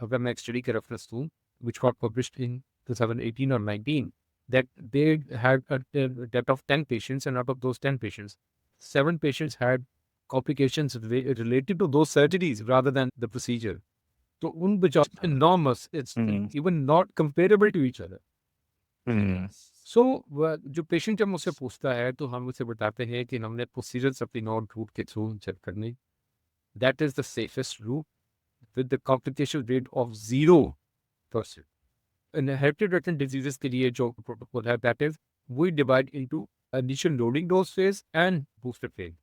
अगर मैं एक स्टडी का रेफरेंस दूँ, which got published in 2018 or 19, that they had a death of 10 patients, and out of those 10 patients, 7 patients had complications related to those surgeries rather than the procedure. तो उन बचाव enormous, it's even not comparable to each other. सो जो patient जब मुझसे पूछता है तो हम उसे बताते हैं कि हमने प्रोसीजर्स अपनी नॉन रूट के थ्रू चेक करने, that is the safest route with the complication rate of 0%. Inherited retinal diseases के लिए जो प्रोटोकॉल है, that is we divide into initial loading dose phase and booster phase.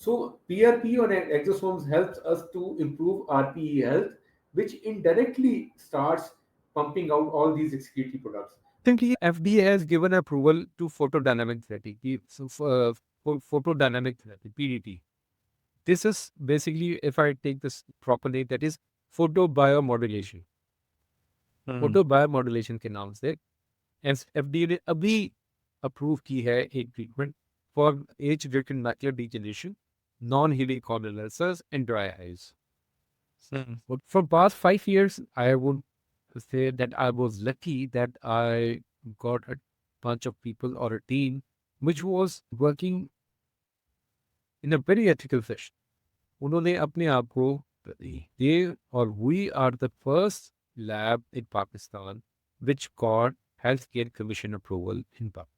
So PRP or exosomes helps us to improve RPE health, which indirectly starts pumping out all these excretory products. Recently, FDA has given approval to photodynamic therapy, photodynamic therapy, PDT. This is basically, if I take this properly, that is photobiomodulation. फोटोबायोमॉड्यूलेशन के नाम से FDA ने अभी approve की है एक treatment for age related macular degeneration, non healing corneal ulcers and dry eyes. For past 5 years, I would say that I was lucky that I got a bunch of people or a team which was working in a very ethical fashion. उन्होंने अपने आप को they or we are the first lab in Pakistan which got Healthcare Commission approval in Pakistan.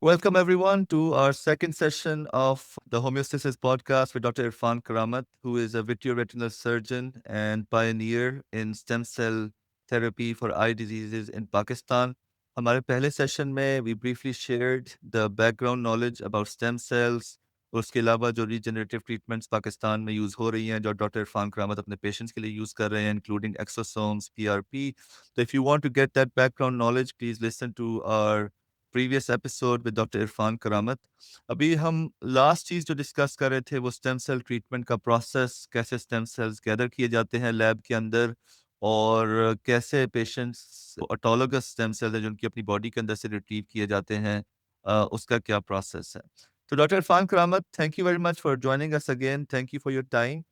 Welcome, everyone, to our second session of the Homeostasis podcast with Dr. Irfan Karamat, who is a vitreoretinal surgeon and pioneer in stem cell therapy for eye diseases in Pakistan. हमारे पहले session में we briefly shared the background knowledge about stem cells, और उसके अलावा जो regenerative treatments Pakistan में use हो रही हैं, जो डॉक्टर इरफान करामत अपने पेशेंट्स के लिए यूज़ कर रहे हैं, including exosomes, PRP. So if you want to get that background knowledge, please listen to our previous episode with Dr. Irfan Karamat. अभी हम लास्ट चीज़ जो डिस्कस कर रहे थे वो स्टेम सेल ट्रीटमेंट का प्रोसेस, कैसे स्टेम सेल्स गैदर किए जाते हैं लैब के अंदर, और कैसे पेशेंट्स ऑटोलॉगस स्टेम सेल है जो उनकी अपनी बॉडी के अंदर से रिट्रीव किए जाते हैं, उसका क्या प्रोसेस है. तो doctor Irfan Karamat, thank you very much for joining us again. Thank you for your time.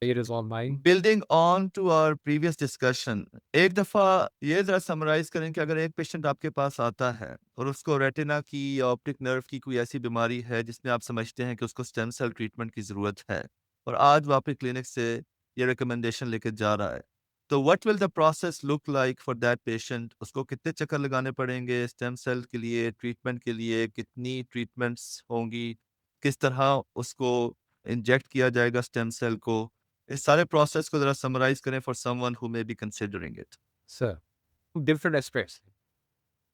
It is all mine. Building on to our previous discussion, एक दफ़ा ये ज़रा समराइज़ करें कि अगर एक पेशेंट आपके पास आता है और उसको रेटिना की या ऑप्टिक नर्व की कोई ऐसी बीमारी है जिसमें आप समझते हैं कि उसको स्टेम सेल ट्रीटमेंट की ज़रूरत है, और आज वो आपके क्लिनिक से ये रिकमेंडेशन लेके जा रहा है, तो what will the process look like for that patient? उसको कितने चक्कर लगाने पड़ेंगे स्टेम सेल के लिए, ट्रीटमेंट के लिए कितनी ट्रीटमेंट्स होंगी, किस तरह उसको इंजेक्ट किया जाएगा स्टेम सेल को? इस सारे प्रोसेस को ज़रा समराइज़ करें for someone who may be considering it. Sir, different aspects.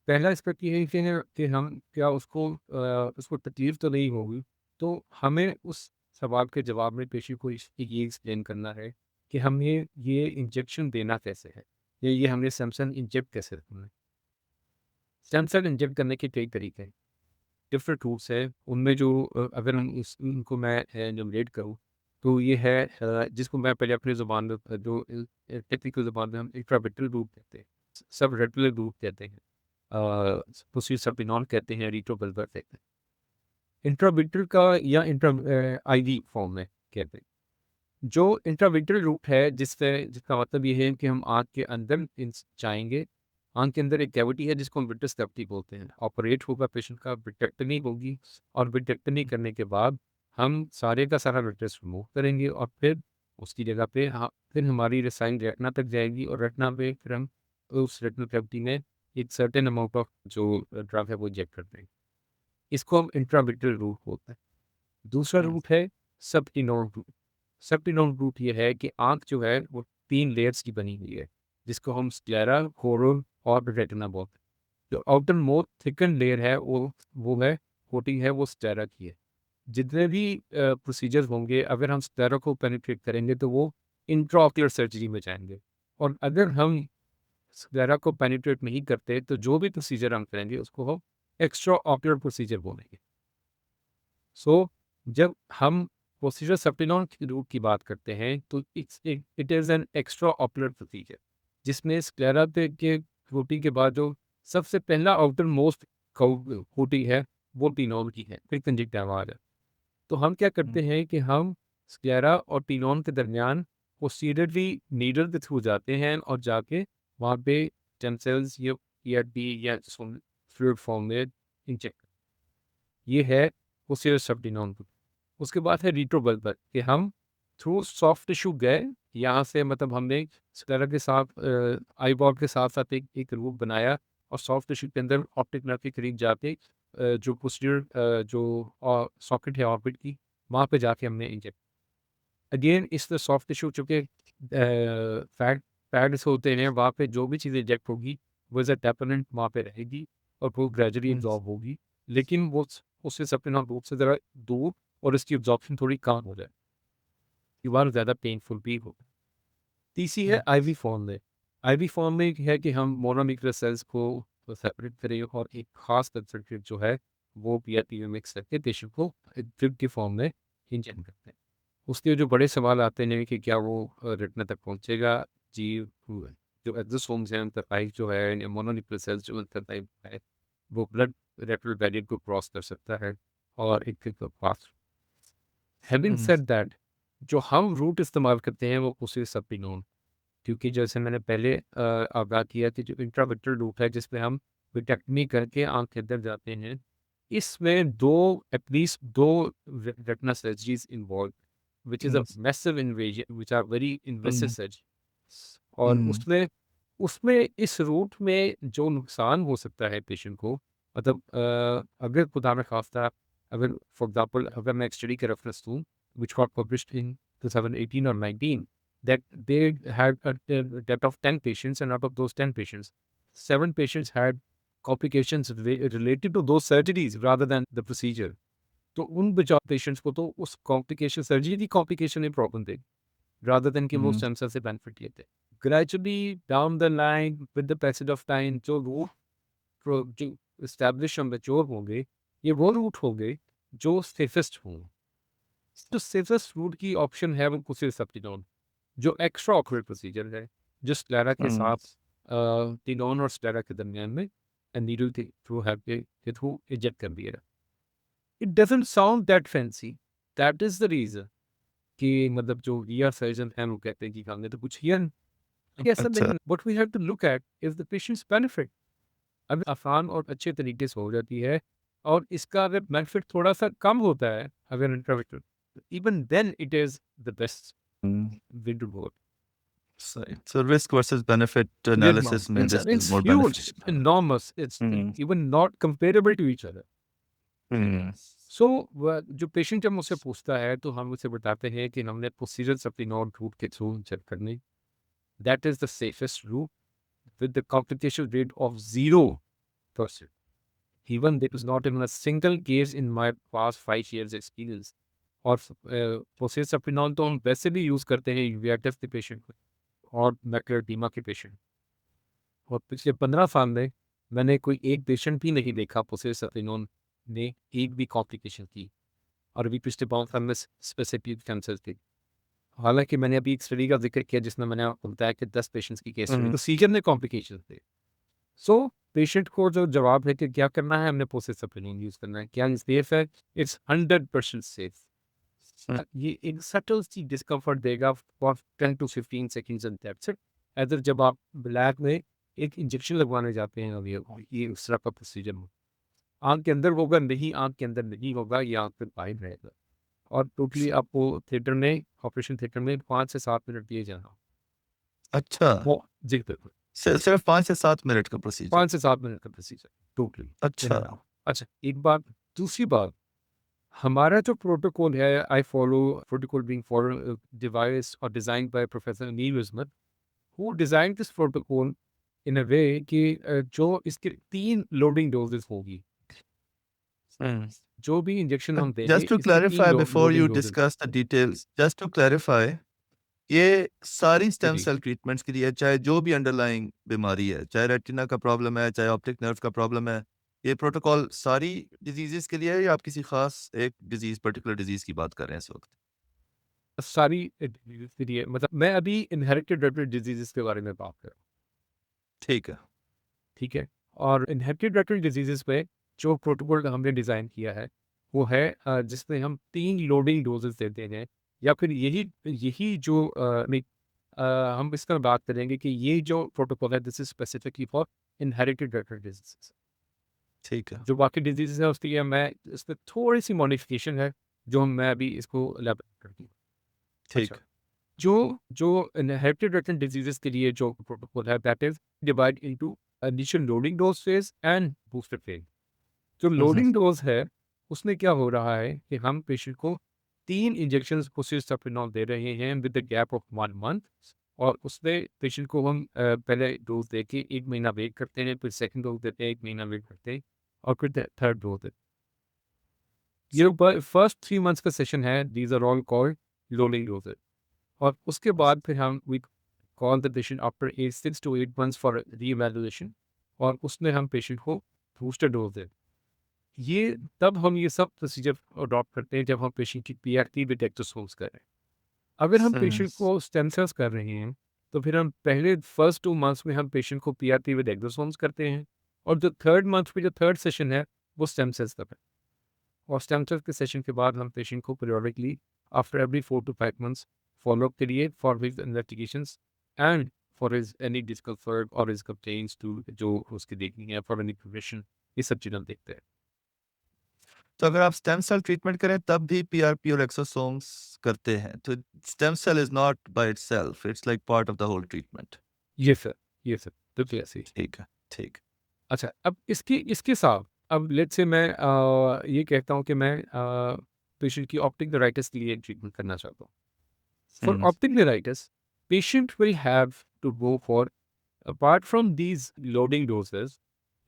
पहला एस्पेक्ट ये है कि हम क्या उसको तकलीफ तो नहीं होगी, तो हमें उस सवाल के जवाब में पेशेंट को ये एक्सप्लेन करना है कि हमें ये इंजेक्शन देना कैसे है, या ये हमने स्टेम सेल इंजेक्ट कैसे करना है. स्टेम सेल इंजेक्ट करने के कई तरीके हैं, डिफरेंट रूट्स है. उनमें जो अगर हम उनको मैं एनुमरेट करूँ तो ये है जिसको मैं पहले अपनी ज़ुबान में जो टेक्निकल ज़ुबान में हम इंट्राविट्रल रूट कहते हैं, सब रेटिनल रूट कहते हैं, पोस्टीरियर सबपिनॉल कहते हैं, रिट्रोबल्बर कहते हैं. इंट्राविट्रल का या आईवी फॉर्म में कहते हैं. जो इंट्राविट्रल रूट है जिसका मतलब ये है कि हम आँख के अंदर जाएंगे. आँख के अंदर एक कैविटी है जिसको हम विट्रस कैविटी बोलते हैं. ऑपरेट होगा पेशेंट का, विट्रेक्टमी होगी, और विट्रेक्टमी करने के बाद हम सारे का सारा विट्रस रिमूव करेंगे, और फिर उसकी जगह पे फिर हमारी रिसाइन रेटना तक जाएगी, और रेटना पे फिर हम उस रेटनल कैविटी में एक सर्टेन अमाउंट ऑफ जो ड्रग है वो इंजेक्ट करते हैं. इसको हम इंट्राविट्रल रूट बोलते हैं. दूसरा रूट है सबटिनोल रूट. सबटिनोल रूट ये है कि आँख जो है वो 3 लेयर्स की बनी हुई है, जिसको हम स्क्लेरा, कोरल और रेटिना बोलते हैं. जो आउटर मोस्ट थिकन लेयर है वो है कोटिंग है वो स्क्लेरा की है. जितने भी प्रोसीजर्स होंगे, अगर हम स्क्लेरा को पेनिट्रेट करेंगे तो वो इंट्राऑक्यूलर सर्जरी में जाएंगे, और अगर हम स्क्लेरा को पेनिट्रेट नहीं करते तो जो भी प्रोसीजर हम करेंगे उसको हम एक्स्ट्रा ऑक्यूलर प्रोसीजर बोलेंगे. सो जब हम प्रोसीजर सप्टिनॉन की रूट की बात करते हैं तो it is an extra ocular procedure जिसमें स्क्लेरा के रूटिंग के बाद जो सबसे पहला आउटर मोस्ट होती है वो टीनोन की है, फिर कंजक्टिवा है। तो हम क्या करते हैं कि हम स्क्लेरा और टीनोन के दरमियान पोस्टीरियरली नीडल के थ्रू जाते हैं और जाके वहाँ पे स्टेम सेल्स या पीआरपी या फ्लूइड फॉर्म में इंजेक्ट, ये है पोस्टीरियर सब्टिनोन। उसके बाद है रिट्रोबल्बर कि हम थ्रू सॉफ्ट टिश्यू गए, यहाँ से मतलब हमने स्क्लेरा के साथ आई बॉल के साथ साथ एक रूप बनाया और सॉफ्ट टिश्यू के अंदर ऑप्टिक नर्व के करीब जाके जो पोस्टीरियर जो सॉकेट है ऑर्बिट की, वहाँ पे जाके हमने इंजेक्ट अगेन इस सॉफ्ट टिश्यू चूँकि फैट फैट्स होते हैं, वहाँ पे जो भी चीज़ इंजेक्ट होगी वो एज अ डेपोनेंट वहाँ पे रहेगी और वो ग्रेजुअली एब्जॉर्ब होगी, लेकिन वो उससे सप्लिमेंट रूप से ज़रा दूर और इसकी एब्जॉर्प्शन थोड़ी कम हो जाए, ये बार ज़्यादा पेनफुल भी हो। तीसरी है आईवी फॉर्म में। आईवी फॉर्म में है कि हम मोनोन्यूक्लियर सेल्स को सेपरेट करें और एक खास कंसंट्रेट जो है वो पीआरपी में मिक्स करके पेशेंट को ड्रिप की फॉर्म में इंजेक्ट करते हैं। उसके जो बड़े सवाल आते हैं कि क्या वो रेटिना तक पहुंचेगा? जी, जो एक्सोसोम्स हैं उनका टाइप जो है, मोनोन्यूक्लियर सेल्स जो उनका टाइप है, वो ब्लड रेटिनल बैरियर को क्रॉस कर सकता है और एक पास। हैविंग सेड दैट, जो हम रूट इस्तेमाल करते हैं वो उसे सप्टिनोन, क्योंकि जैसे मैंने पहले आगाह किया कि जो इंट्राविट्रल रूट है जिसमें हम विटेक्टमी करके आँख के अंदर जाते हैं, इसमें एटलीस्ट दो retina surgeries involve which is a massive invasion, which are very invasive surgeries। और उसमें उसमें इस रूट में जो नुकसान हो सकता है पेशेंट को, मतलब अगर खुदा न खास्ता, अगर फॉर एग्जांपल अगर मैं एक स्टडी का रेफरेंस दूं which got published in 2018 or 19, that they had a death of 10 patients, and out of those 10 patients 7 patients had complications related to those surgeries rather than the procedure। तो उन बचाव patients को तो उस complication, surgery की complication में problem थी rather than कि वो स्टेम सेल से बेनिफिट लेते। Gradually down the line with the passage of time जो रूट जो एस्टैब्लिश और मैच्योर होंगे, ये वो रूट होंगे जो सेफेस्ट होंगे। जो सेफेस्ट रूट की ऑप्शन है वो कुछ सब्टिनोन, जो एक्स्ट्रा ऑक्यूलर प्रोसीजर है, जो स्क्लेरा के साथ टिनोन और स्क्लेरा के दरमियान में नीडल के थ्रू के थ्रू इंजेक्ट कर दिया। It doesn't sound that fancy, that is the reason कि मतलब जो ईआर सर्जन हैं वो कहते हैं कि हमने तो कुछ किया नहीं, ऐसा अच्छा। नहीं। What we have to look at is the patient's benefit. अब आसान और अच्छे तरीके से हो जाती है, और इसका अगर बेनिफिट थोड़ा सा कम होता है अगर intravitreal, even then it is the best way to go. So risk versus benefit analysis में this is It's more huge, beneficial. enormous, it's even not comparable to each other। सो जो पेशेंट जब मुझसे पूछता है तो हम उसे बताते हैं कि हमने प्रोसीजर सप्टिनोन रूट के थ्रू चेक करनी, that is the safest route with the complication rate of 0%। Even there is not even a single case in my past 5 years experience. और प्रोसीजर सप्टिनोन तो हम वैसे भी यूज़ करते हैं यूवेटिस के पेशेंट में और मैकुलर एडीमा के पेशेंट, और पिछले 15 साल में मैंने कोई एक पेशेंट भी नहीं देखा प्रोसीजर सप्टिनोन ने एक भी कॉम्प्लिकेशन की। और अभी पिछले 5 साल में स्पेसिफिक कैंसर थी। हालांकि मैंने अभी एक स्टडी का जिक्र किया जिसमें मैंने आपको बताया कि 10 पेशेंट्स की केस स्टडी प्रोसीजर में कॉम्प्लिकेशन थे। सो पेशेंट को जो जवाब है कि क्या करना है, हमने प्रोसेस सप्लिमेंट यूज करना है, क्या सेफ है, इट्स 100% सेफ। ये एक सटल सी डिस्कम्फर्ट देगा for 10 to 15 seconds and that's it. Other जब आप ब्लैक में एक इंजेक्शन लगवाने जाते हैं और ये उस तरह का प्रोसीजर हो, आँख के अंदर होगा नहीं, आँख के अंदर नहीं होगा, ये आँख पे बाहर रहेगा। और टोटली आपको थिएटर में, ऑपरेशन थिएटर में 5 से 7 मिनट दिए जाना। अच्छा, वो जी बिल्कुल, सिर्फ 5 से 7 मिनट का प्रोसीजर। 5 से 7 मिनट का प्रोसीजर टोटली। अच्छा। अच्छा, एक बात। दूसरी बात, हमारा जो प्रोटोकॉल है, I follow protocol being follow device और design by professor Anil Ismat, who design this protocol in a way कि जो इसके 3 लोडिंग डोजेस होगी। जो भी इंजेक्शन हम देंगे Just to इसकी 3 clarify before you loading doses. discuss the details, just to clarify, ये सारी स्टेम जी सेल ट्रीटमेंट्स के लिए, चाहे जो भी अंडरलाइंग बीमारी है, चाहे रेटिना का प्रॉब्लम है, चाहे ऑप्टिक नर्व का प्रॉब्लम है, ये प्रोटोकॉल सारी डिजीजेस के लिए है या आप किसी खास एक डिजीज, पर्टिकुलर डिजीज की बात कर रहे हैं इस वक्त? सारी डिजीज़ के लिए मतलब मैं अभी इनहेरिटेड रेटल डिजीज़ेज़ के बारे में बात कर रहा हूँ, ठीक है। ठीक है? और इनहेरिटेड रेटल डिजीज़ेज़ पे जो प्रोटोकॉल हमने डिज़ाइन किया है, वो है जिसमें हम 3 लोडिंग डोज़ेज़ देते हैं या फिर यही यही जो हम इस पर बात करेंगे कि ये जो प्रोटोकॉल है this is specifically for inherited Ratle diseases. ठीक है। जो बाकी डिजीज़ेज़ हैं उसके लिए मैं इसमें थोड़ी-सी मॉडिफ़िकेशन है, जो मैं अभी इसको इलैबोरेट कर दूँ। अच्छा, ठीक। जो जो इनहेरिटेड रेटल डिजीज़ेज़ के लिए जो प्रोटोकॉल है that is divide into initial loading dose phase and booster phase. जो हुँ, हुँ। लोडिंग डोज़ है, उसमें क्या हो रहा है कि हम पेशेंट को 3 इंजेक्शंस कोसिस्टापिनॉल दे रहे हैं with the gap of 1 month और उसमें पेशेंट को हम पहले डोज़ देके 1 महीना वेट करते हैं, फिर सेकंड डोज़ देते हैं, 1 महीना वेट करते हैं और फिर थ थर्ड डोज़ देते हैं। ये ब फर्स्ट 3 मंथ्स का सेशन है, these are all called loading doses और उसके बाद फिर हम we call the patient after as 6 to 8 months for re-evaluation और उसमें हम पेशेंट को बूस्टर डोज़ दें। ये तब हम ये सब प्रोसीजर अडॉप्ट करते हैं जब हम पेशेंट की पीआरपी विद एक्सोसोम्स कर रहे हैं। अगर हम हुँ, पेशेंट को स्टेम सेल्स कर रहे हैं, तो फिर हम पहले फर्स्ट 2 मंथ्स में हम पेशेंट को पीआरपी विद एक्सोसोम्स करते हैं और जो थर्ड मंथ में जो थर्ड सेशन है, वो स्टेम सेल्स का है और स्टेम सेल्स के सेशन के बाद हम पेशेंट को periodically after every 4 to 5 months follow up करिए for his investigations and for his any discomfort और हिज कंप्लेंट्स टू जो उसकी देखनी है फॉर एनी प्रिवेंशन ये सब चीज़ें हम देखते हैं। तो अगर आप स्टेम सेल ट्रीटमेंट करें तब भी पीआरपी और एक्सोसोम्स करते हैं, तो stem cell is not by itself, it's like part of the whole treatment. ये सर, बिल्कुल ऐसे ही। ठीक है, ठीक। अच्छा, अब इसके इसके साथ अब लेट्स से मैं ये कहता हूँ कि मैं पेशेंट की ऑप्टिक नेराइटिस के लिए ट्रीटमेंट करना चाहता हूँ। For um, optic neuritis, patient will have to go for apart from these loading doses,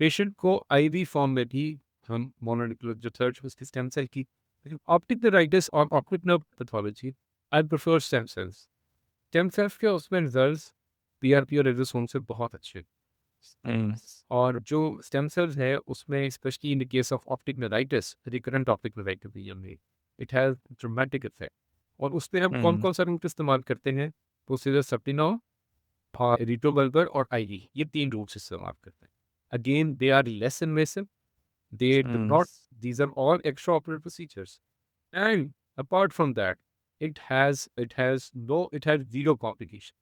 patient को आईवी फॉर्म में भी हम मोनोन्यूक्लियर जो थर्ड उसकी स्टेम सेल की ऑप्टिक नेराइटिस और optic nerve pathology, I prefer stem cells. Stem cells के उसमें रिजल्ट्स पीआरपी और रेडियोसोम से बहुत अच्छे हैं। हुँ, और जो स्टेम सेल्स है उसमें specially in the case of optic neuritis recurrent optic neuritis it has dramatic effect और उसमें हम कौन हुँ, कौन सा रूट इस्तेमाल करते हैं प्रोसीजर सप्टिनॉल रिट्रोवल्वर और आईवी ये 3 रूट्स इस्तेमाल करते हैं again they are less invasive they do um, not these are all extra operative procedures and apart from that it has zero complication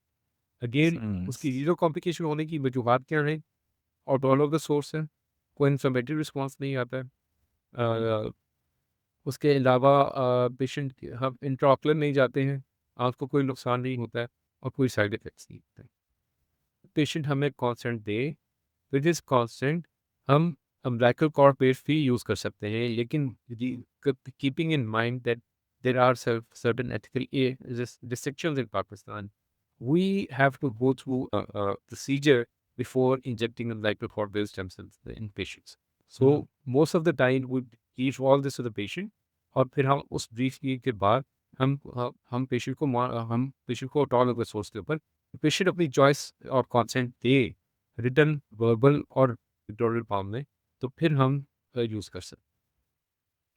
again um, उसकी जीरो कॉम्प्लिकेशन होने की वजूहत क्या है और ऑल ऑफ द सोर्स है कोई inflammatory response नहीं आता है उसके अलावा पेशेंट हम इंट्राऑकुलर नहीं जाते हैं आँख को कोई नुकसान नहीं होता है और कोई साइड इफ़ेक्ट्स नहीं होते हैं पेशेंट हमें कॉन्सेंट दे विद इस कॉन्सेंट हम अम्बिलिकल कॉर्ड पेस्ट भी यूज़ कर सकते हैं लेकिन keeping in mind that there are certain ethical restrictions in Pakistan we have to go through a procedure before injecting umbilical cord-based stem cells in patients. So hmm. most of the time we teach all this to the patient और फिर हम उस brief के बाद हम patient को autologous के source के ऊपर पेशेंट अपनी चॉइस और कॉन्सेंट दे रिटर्न वर्बल और पिक्टोरियल फॉर्म में तो फिर हम यूज़ कर सकते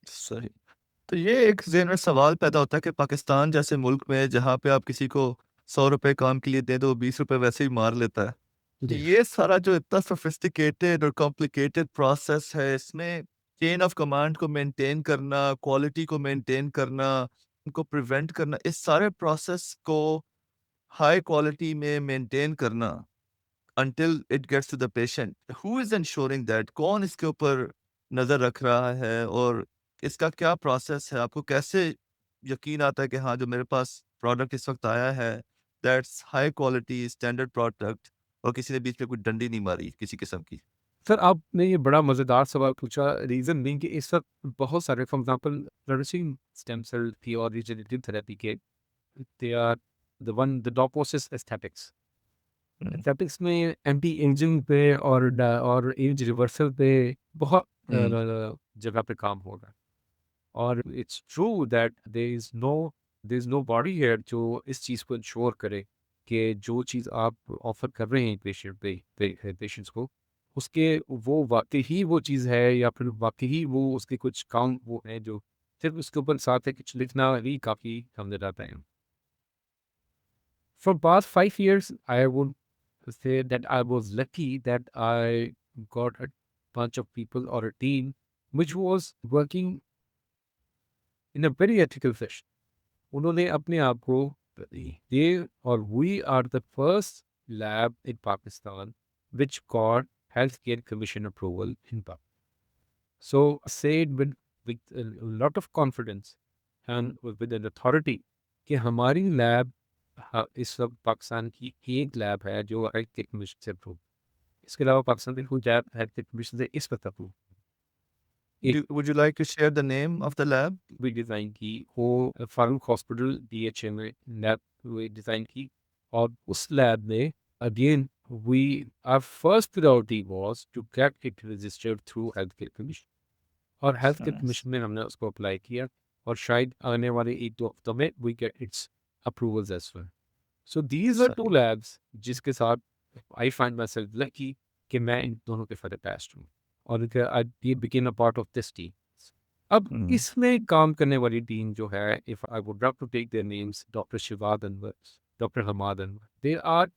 सही। तो ये एक ज़हन में सवाल पैदा होता है कि पाकिस्तान जैसे मुल्क में जहाँ पे आप किसी को ₹100 काम के लिए दे दो, ₹20 वैसे ही मार लेता है। हैं। जी ये सारा जो इतना सोफिस्टिकेटेड और कॉम्प्लिकेटेड प्रोसेस है, इसमें चेन ऑफ कमांड को मेंटेन करना, क्वालिटी को मेंटेन करना, उनको प्रिवेंट करना, इस सारे प्रोसेस को हाई क्वालिटी में मेंटेन करना until it gets to the patient, who is ensuring that? कौन इसके ऊपर नज़र रख रहा है और इसका क्या प्रोसेस है? आपको कैसे यकीन आता है कि हाँ, जो मेरे पास प्रोडक्ट इस वक़्त आया है, that's high quality standard product और किसी ने बीच में कोई डंडी नहीं मारी किसी किस्म की? सर आपने ये बड़ा मज़ेदार सवाल पूछा रीज़न बीइंग कि इस वक्त बहुत सारे for example fluorescing stem cell थी और रिजेनरेटिव थेरेपी के दे आर द डॉपोसिस एस्थेटिक्स हुँ, एस्थेटिक्स में एंटी एजिंग पे और एज रिवर्सल पे बहुत हुँ, जगह पे काम हो रहा है और it's true that there is nobody here जो इस चीज़ को इंश्योर करे कि जो चीज़ आप ऑफर कर रहे हैं पेशेंट्स को उसके वो वाकई ही वो चीज़ है या फिर वाकई ही वो उसके कुछ काम वो है जो सिर्फ उसके ऊपर साथ है कुछ लिखना ही काफ़ी समझ जाता है from past 5 years, I would say that I was lucky that I got a bunch of people or a team which was working in a very ethical fashion. उन्होंने अपने आप को they or we are the first lab in Pakistan which got healthcare commission approval in Pakistan. So I say it with a lot of confidence and with an authority कि हमारी lab इस वक्त पाकिस्तान की एक लैब है जो health care commission से approve, इसके अलावा पाकिस्तान की कोई लैब हेल्थ केयर कमीशन से इस वक्त अप्रूव एक Would you like to share the name of the lab? भी डिज़ाइन की वो फारूक हॉस्पिटल DHA में लैब हुई डिज़ाइन की और उस लैब में again we our first priority was to get it registered through health care commission और हेल्थ केयर Nice. कमीशन में हमने उसको अप्लाई किया और शायद आने वाले 1-2 हफ्तों में we get its approvals as well. So these are two सही. लैब्स जिसके साथ I find myself lucky कि मैं इन दोनों के साथ अटैच्ड हूँ और ये became a part of this team. अब Mm. इसमें काम करने वाली टीम जो है, if I would love to take their names, doctor Shivad Anwar, doctor Hamad Anwar, they are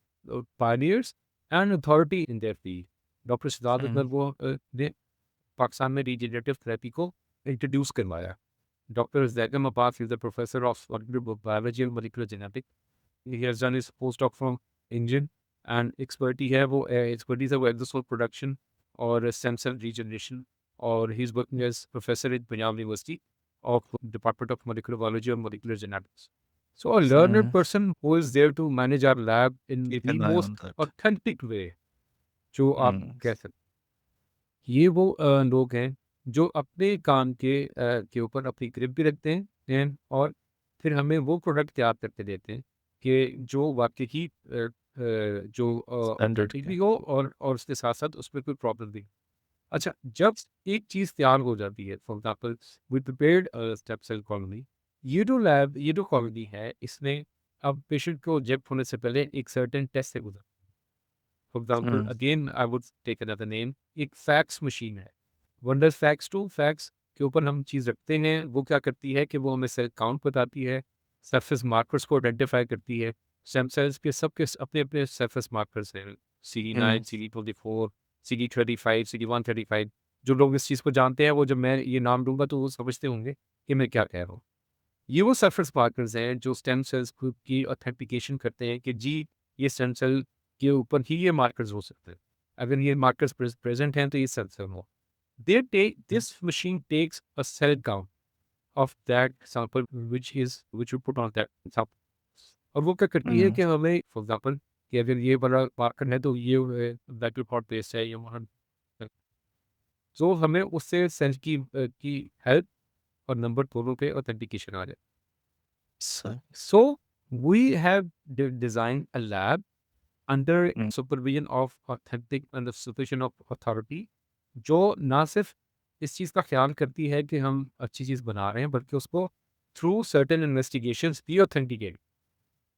pioneers and authority in their field. Doctor Shivad Anwar Mm. वो ने पाकिस्तान में रीजनरेटिव थेरेपी को इंट्रोड्यूस करवाया. Doctor Jaikam Abbas is the professor of biology and molecular genetics. He has done his post-dock from Indian and expertise है वो exosome production और stem cell regeneration और he is working as professor in Punjab university of Department of Molecular Biology and Molecular Genetics. So a learned Mm. person who is there to manage our lab in Keep the an eye most on that. authentic way, जो आप Mm. कह सकते. ये वो लोग हैं जो अपने काम के ऊपर अपनी ग्रिप भी रखते हैं और फिर हमें वो प्रोडक्ट तैयार करके देते हैं कि जो वाकई ही जो Standard ऑथेंटिक के. भी हो और उसके साथ साथ उसमें कोई प्रॉब्लम भी. अच्छा, जब एक चीज़ तैयार हो जाती है, for example we prepared stem cell colony, ये जो कॉलोनी है इसमें अब पेशेंट को इंजेक्ट होने से पहले एक सर्टेन टेस्ट से गुजर. For example Mm. Again I would take another name, एक फैक्स मशीन है. वंडर फैक्स टू फैक्स के ऊपर हम चीज़ रखते हैं, वो क्या करती है कि वो हमें सेल काउंट बताती है, सरफेस मार्कर्स को आइडेंटिफाई करती है. स्टेम सेल्स के सबके अपने अपने सरफेस मार्कर्स हैं, CD9, Mm. CD24, CD35, CD135. जो लोग इस चीज़ को जानते हैं वो जब मैं ये नाम दूंगा तो वो समझते होंगे कि मैं क्या कह रहा हूँ. ये वो सरफेस मार्कर्स हैं जो स्टेम सेल्स की ऑथेंटिकेशन करते हैं कि जी ये स्टेम सेल के ऊपर ही ये मार्कर्स हो सकते हैं. अगर ये मार्कर्स प्रेजेंट हैं तो ये सेल सेल हो. This machine takes a cell count of that sample which you put on that sample. और वो क्या करती है Mm. कि हमें फॉर एग्जांपल कि अगर ये वाला मार्कर है तो ये बैटल पॉट पेस्ट है, ये वहाँ तो हमें उससे सेल की हेल्प और नंबर दोनों पे ऑथेंटिकेशन आ जाए. So. So we have designed a lab under Mm. supervision of authentic and the supervision of authority जो ना सिर्फ इस चीज़ का ख्याल करती है कि हम अच्छी चीज़ बना रहे हैं बल्कि उसको थ्रू सर्टेन इन्वेस्टिगेशंस भी ऑथेंटिकेट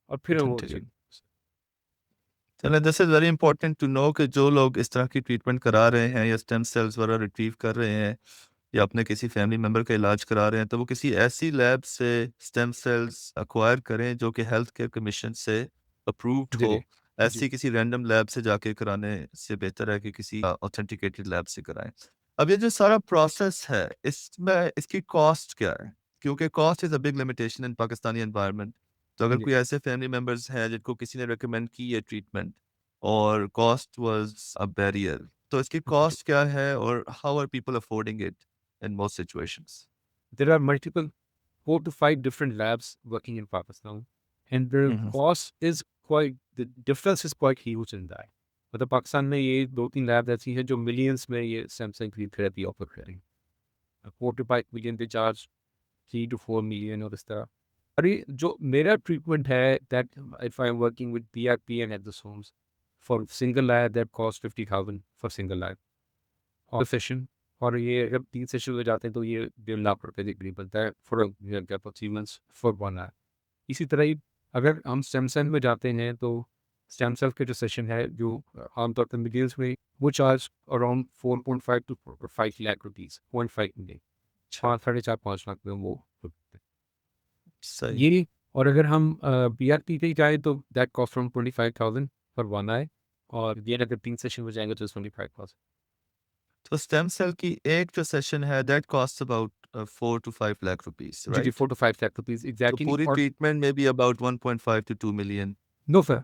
और फिर हम वो Authenticate. चीज़. चलें, this is very important to know कि जो लोग इस तरह की ट्रीटमेंट करा रहे हैं या स्टेम सेल्स वगैरह रिट्रीव कर रहे हैं या अपने किसी फैमिली मेंबर का इलाज करा रहे हैं, तो वो किसी ऐसी लैब से स्टेम सेल्स एक्वायर करें जो कि हेल्थ केयर कमीशन से अप्रूव्ड जी हो. जी जी ऐसी किसी रैंडम लैब से जाके कराने से बेहतर है कि किसी ऑथेंटिकेटेड लैब से कराएं. अब ये जो सारा प्रोसेस है, इसमें इसकी कॉस्ट क्या है? क्योंकि cost is a big limitation in Pakistani environment. तो अगर जी. कोई ऐसे फैमिली मेंबर्स हैं जिनको किसी ने रिकमेंड की ये ट्रीटमेंट और कॉस्ट वाज़ अ बैरियर, तो इसकी जी. कॉस्ट क्या है और how are people affording it in most situations? There are multiple 4 to 5 different labs working in Pakistan and the hmm, hmm. cost is quite the difference is quite huge in that. मतलब पाकिस्तान में ये 2-3 lab ऐसी हैं जो millions में ये Samsung की therapy offer करेंगे. 4 to 5 million they charge 3 to 4 million और इस तरह. अरे जो मेरा ट्रीटमेंट है that if I am working with PRP and exosomes for single lab that cost 50,000 for single lab और सेशन. और ये अगर 3 सेशन हो जाते हैं तो ये 1.5 लाख रुपए के करीब बनता है फॉर अचीवमेंट्स फॉर 1 लैब. इसी तरह ही अगर हम स्टेम सेल में जाते हैं तो स्टेम सेल के जो सेशन है जो आमतौर पर मिलियंस में वो charge around 4.5 to 5 lakh rupees 0.5 million अच्छा, 5 साढ़े 4-5 लाख में वो. सही. ये और अगर हम PRP पे जाए तो that cost from 25,000 for one eye, और ये अगर 3 सेशन हो जाएंगे तो 25,000। तो स्टेम सेल की एक जो सेशन है that cost about 4 to 5 lakh rupees, जी, right? 4 to 5 लाख रुपीस तो एग्जैक्टली। पूरी और ट्रीटमेंट में भी about 1.5 to 2 million। No sir,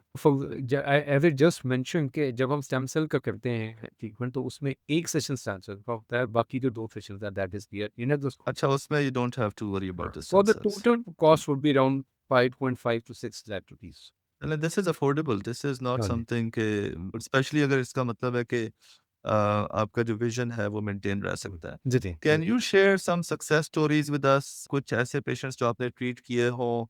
as I just mention कि जब हम स्टेम सेल का करते हैं ट्रीटमेंट तो उसमें एक सेशन स्टेम सेल का होता है, बाकी जो 2 सेशंस हैं that is clear in the अच्छा, उसमें you don't have to worry about the so stem the cells। Total cost would be around 5.5 to 6 lakh rupees. And this is affordable, this is not हाँ जी। something के specially अगर इसका मतलब है कि आपका जो विजन है वो मेंटेन रह सकता है। जी, जी। Can you share some success stories with us, कुछ ऐसे पेशेंट्स जो आपने ट्रीट किए हों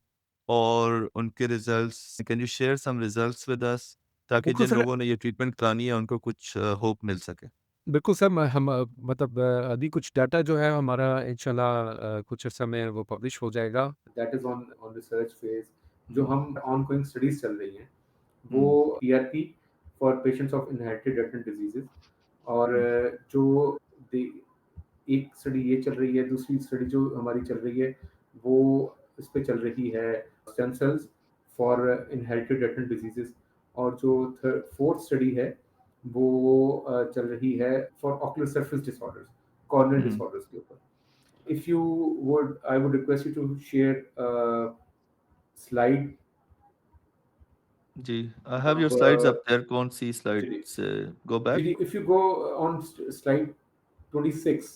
और उनके results, can you share some results with us ताकि बिल्कुल जिन सर, लोगों ने ये ट्रीटमेंट करानी है उनको कुछ होप मिल सके। बिल्कुल सर, हम मतलब अभी कुछ डाटा जो है हमारा इंशाल्लाह कुछ अर्सा में वो पब्लिश हो जाएगा। That is on research phase. जो हम ऑनगोइंग स्टडीज चल रही हैं वो hmm, PRP for patients of inherited retinal diseases. और हम्म, जो दे- एक स्टडी ये चल रही है, दूसरी स्टडी जो हमारी चल रही है वो इस पे चल रही है stem cells for inherited retinal diseases. और जो फोर्थ स्टडी है वो चल रही है for ocular surface disorders, corneal hmm. Disorders के ऊपर। if you would, I would request you to share a slide जी, I have your of slides up there, कौन सी Jiri. Slides? Go back. Jiri, if you go on slide 26.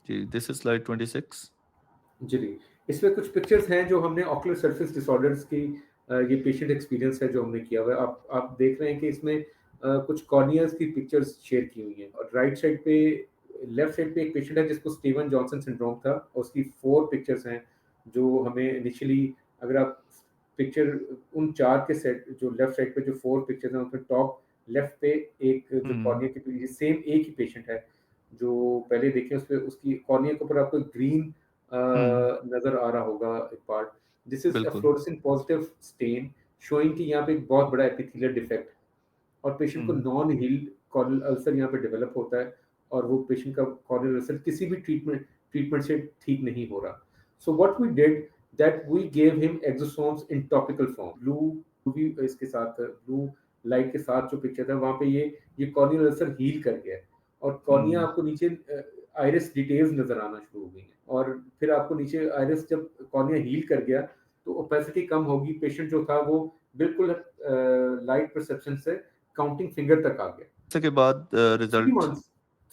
जी, this is slide 26। जी, इसमें कुछ pictures हैं जो हमने ऑक्यूलर सरफेस डिसऑर्डर्स की ये पेशेंट एक्सपीरियंस है जो हमने किया हुआ है। आप देख रहे हैं कि इसमें कुछ कॉर्नियाज की पिक्चर्स शेयर की हुई हैं। और राइट साइड पे, लेफ्ट साइड पे एक पेशेंट है जिसको स्टीवन जॉनसन सिंड्रोम था, और उसकी 4 पिक्चर्स हैं जो हमें इनिशियली, अगर आप पिक्चर उन 4 के सेट जो लेफ्ट साइड पे जो 4 पिक्चर्स हैं उसमें टॉप लेफ्ट पे एक जो हम्म, कॉर्निया की सेम एक ही पेशेंट है जो पहले देखें, उस पे उसकी कॉर्निया के ऊपर आपको ग्रीन हम्म, नजर आ रहा होगा एक पार्ट। दिस इज अ बिल्कुल। फ्लोरेसेंट पॉजिटिव स्टेन शोइंग कि यहाँ पे एक बहुत बड़ा एपिथेलियल डिफेक्ट, और पेशेंट को हम्म, नॉन हील्ड कॉर्नियल अल्सर यहाँ पे डेवलप होता है, और वो पेशेंट का कॉर्नियल अल्सर किसी भी ट्रीटमेंट से ठीक नहीं हो रहा। So what we did that we gave him exosomes in topical form. Blue भी इसके साथ, ब्लू लाइट के साथ जो पिक्चर था वहाँ पे ये कॉर्नियल अल्सर हील कर गया है, और कॉर्निया हम्म, आपको नीचे आइरिस डिटेल्स नजर आना शुरू हो गई हैं। और फिर आपको नीचे आइरिस जब कॉर्निया हील कर गया तो ओपेसिटी कम होगी। पेशेंट जो था वो बिल्कुल लाइट परसेप्शन से काउंटिंग फिंगर तक आ गया। इसके बाद 3 रिजल्ट। मंथ्स,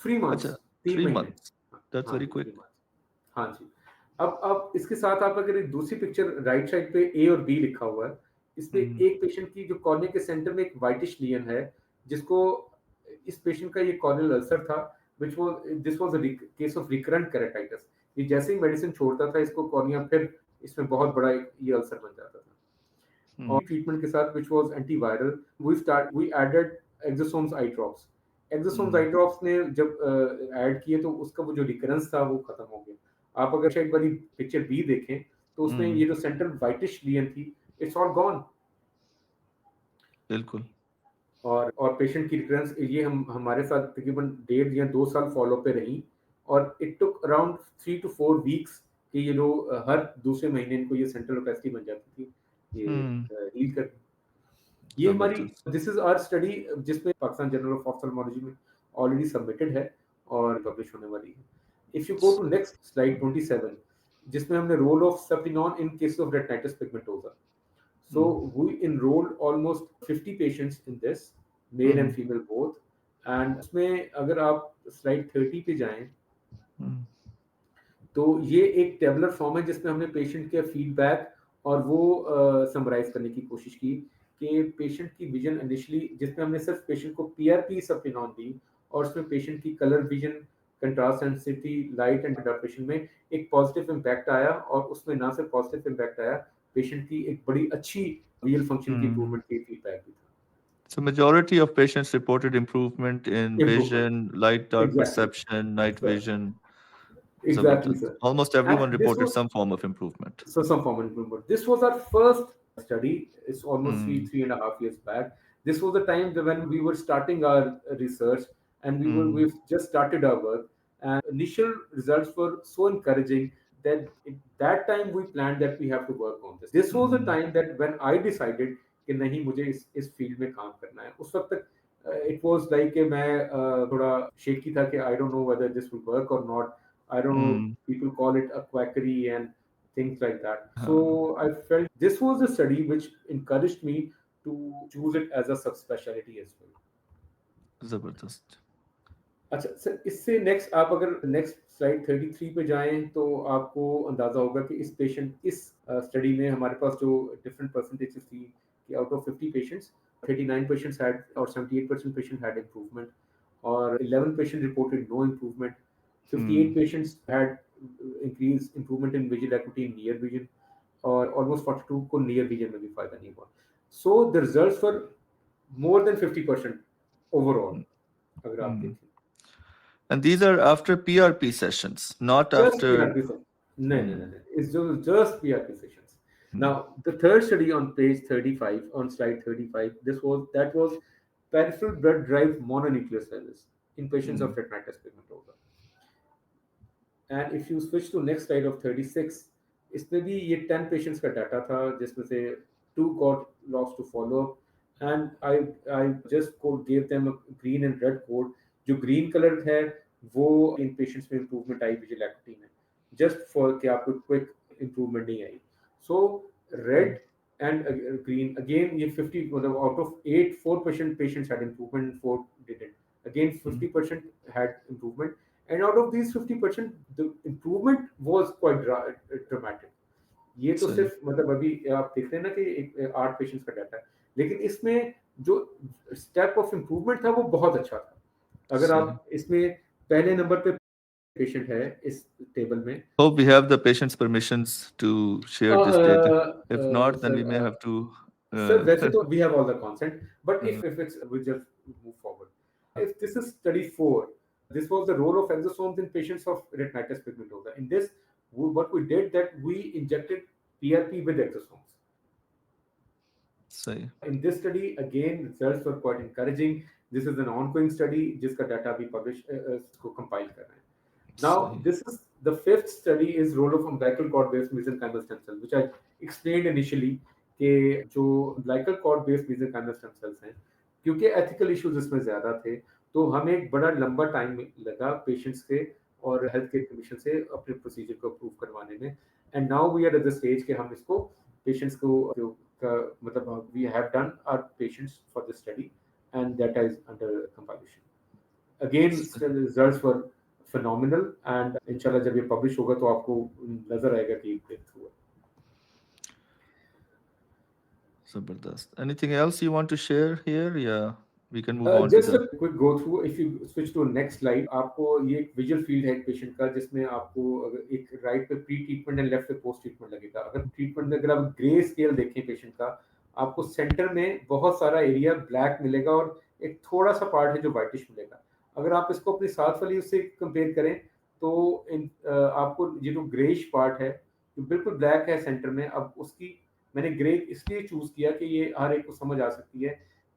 3 मंथ्स, अच्छा, 3 3 महीने। months, दैट्स हाँ वेरी जी, 3 क्विक। मंथ्स। हाँ जी। अब इसके साथ आप अगर एक दूसरी पिक्चर राइट साइड पे ए और बी लिखा हुआ है, इस पे हम्म, एक पेशेंट की जो कॉर्निया के सेंटर में एक व्हाइटिश लीजन है, जिसको इस पेशेंट का ये कॉर्नियल अल्सर था, which was this was a case of recurrent keratitis. ये जैसे ही मेडिसिन छोड़ता था इसको कॉर्निया फिर इसमें बहुत बड़ा एक ये अल्सर बन जाता था। हम्म, और ट्रीटमेंट के साथ which was antiviral, we added exosomes eye drops। exosomes eye hmm, drops ने जब ऐड किए तो उसका वो जो रिकरेंस था वो खत्म हो गया। आप अगर एक बारी पिक्चर बी देखें तो उसमें हम्म, ये जो सेंट्रल वाइटिश लीजन थी, इट्स ऑल गॉन। बिल्कुल। और पेशेंट की रिकरेंस ये हम हमारे साथ तकरीबन 1.5 या 2 साल फॉलो पे रही, और it took around 3 to 4 weeks कि ये जो हर दूसरे महीने इनको ये सेंट्रल ओपेसिटी बन जाती थी, ये हम्म, हील कर। ये हमारी, जबरदस्त। दिस इज आवर स्टडी जिसमें पाकिस्तान जर्नल ऑफ ऑफ्थल्मोलॉजी में ऑलरेडी सबमिटेड है और पब्लिश होने वाली है। If you go to next slide 27, जिसमें हमने रोल ऑफ सप्टिनॉन in case of retinitis pigmentosa. So hmm, we enrolled almost 50 patients in this, male and hmm, female both। and उसमें अगर आप स्लाइड 30 पे जाएं हम्म, तो ये एक टेबलर फॉर्म है जिसमें हमने पेशेंट के फीडबैक और वो समराइज करने की कोशिश की कि पेशेंट की विजन इनिशियली, जिसमें हमने सिर्फ पेशेंट को पीआरपी सप्टिनॉन दी, और उसमें पेशेंट की colour vision, contrast sensitivity, light and adaptation में एक पॉजिटिव इम्पैक्ट आया, और उसमें ना सिर्फ पॉजिटिव इम्पैक्ट आया, पेशेंट की एक बड़ी अच्छी विजुअल फंक्शन की हम्म। इंप्रूवमेंट की फीडबैक भी So majority of patients reported improvement in था। Improvement, vision, light dark exactly perception, night sir, vision. Exactly Zabardast. Sir. Almost everyone and this reported was, some form of improvement. so some form of improvement. This was our first study. It's almost Hmm. 3.5 years back. This was the time when we were starting our research, and Hmm. we've just started our work. And initial results were so encouraging that at that time we planned that we have to work on this. This was the time that when I decided कि नहीं मुझे इस field में काम करना है. उस वक्त तक it was like कि मैं थोड़ा shaky था कि I don't know whether this will work or not. I don't know. People call it a quackery and things like that. So I felt this was a study which encouraged me to choose it as a subspecialty as well. जबरदस्त. अच्छा sir, इससे next आप अगर next slide 33 पे जाएं तो आपको अंदाजा होगा कि इस पेशेंट इस स्टडी में हमारे पास जो डिफरेंट परसेंटेजेस थी कि out of 50 patients 39 patients had और 78% पेशेंट हैड इम्प्रूवमेंट और 11 patient reported no improvement. 58 patients had increase improvement in visual activity in near vision और ऑलमोस्ट 42 को नियर विजन में भी फायदा नहीं हुआ. So the results for more than 50% overall अगर आप देखें. And these are after PRP sessions, not Just after. PRP sessions. No. It's just PRP sessions. Now, the third study on page 35, on slide 35, that was peripheral blood-derived mononuclear cells in patients of retinitis pigmentosa. And if you switch to next slide of 36, इसमें भी ये 10 patients का data था जिसमें से 2 got lost to follow up, and I just gave them a green and red code. जो green color है वो इन पेशेंट्स में इम्प्रूवमेंट आई विजुअल एक्टिविटी में, जस्ट फॉर कि आपको क्विक इम्प्रूवमेंट नहीं आई. सो रेड एंड ग्रीन अगेन ये 50 मतलब out of 8 4% patients had improvement, 4 didn't. Again 50% had improvement and out of this 50% the improvement was quite dramatic. ये तो सिर्फ मतलब अभी आप देखते हैं ना कि 8 पेशेंट्स का डाटा है, लेकिन इसमें जो स्टेप ऑफ इम्प्रूवमेंट था वो बहुत अच्छा था. अगर आप इसमें पहले नंबर पे पेशेंट है इस टेबल में. Hope we have the patient's permissions to share this data. If not, then we may have to. Sir, वैसे तो we have all the consent, but if it's we just move forward. If this is study 4, this was the role of exosomes in patients of retinitis pigmentosa. In this, what we did that we injected PRP with exosomes. सही. In this study, again, results were quite encouraging. This is an ongoing study जिसका data भी publish को compile कर रहे हैं. Now, this is the 5th study is role of umbilical cord based mesenchymal stem cells, which I explained initially कि जो umbilical cord based mesenchymal stem cells हैं, क्योंकि ethical issues इसमें ज़्यादा थे, तो हमें एक बड़ा लंबा टाइम लगा पेशेंट्स के और हेल्थ केयर कमीशन से अपने प्रोसीजर को अप्रूव करवाने में. And now we are at the stage कि हम इसको पेशेंट्स को मतलब we have done our patients for the study and that is under compilation. Again, the results were phenomenal and inshallah जब ये publish होगा तो आपको नजर आएगा कि breakthrough है. Zabardast. Anything else you want to share here? Yeah, we can move on Just to the. a quick go through. If you switch to next slide, आपको ये एक visual field है एक patient का जिसमें आपको अगर एक right पे pre treatment and left पे post treatment लगेगा. अगर treatment में अगर आप grey scale देखें patient का, आपको center में बहुत सारा area black मिलेगा और एक थोड़ा सा part है जो whitish मिलेगा. अगर आप इसको अपनी साथ वाली उससे compare करें तो आपको ये जो greyish part है जो बिल्कुल black है center में, अब उसकी मैंने grey इसलिए choose किया कि ये हर एक को समझ आ सकती है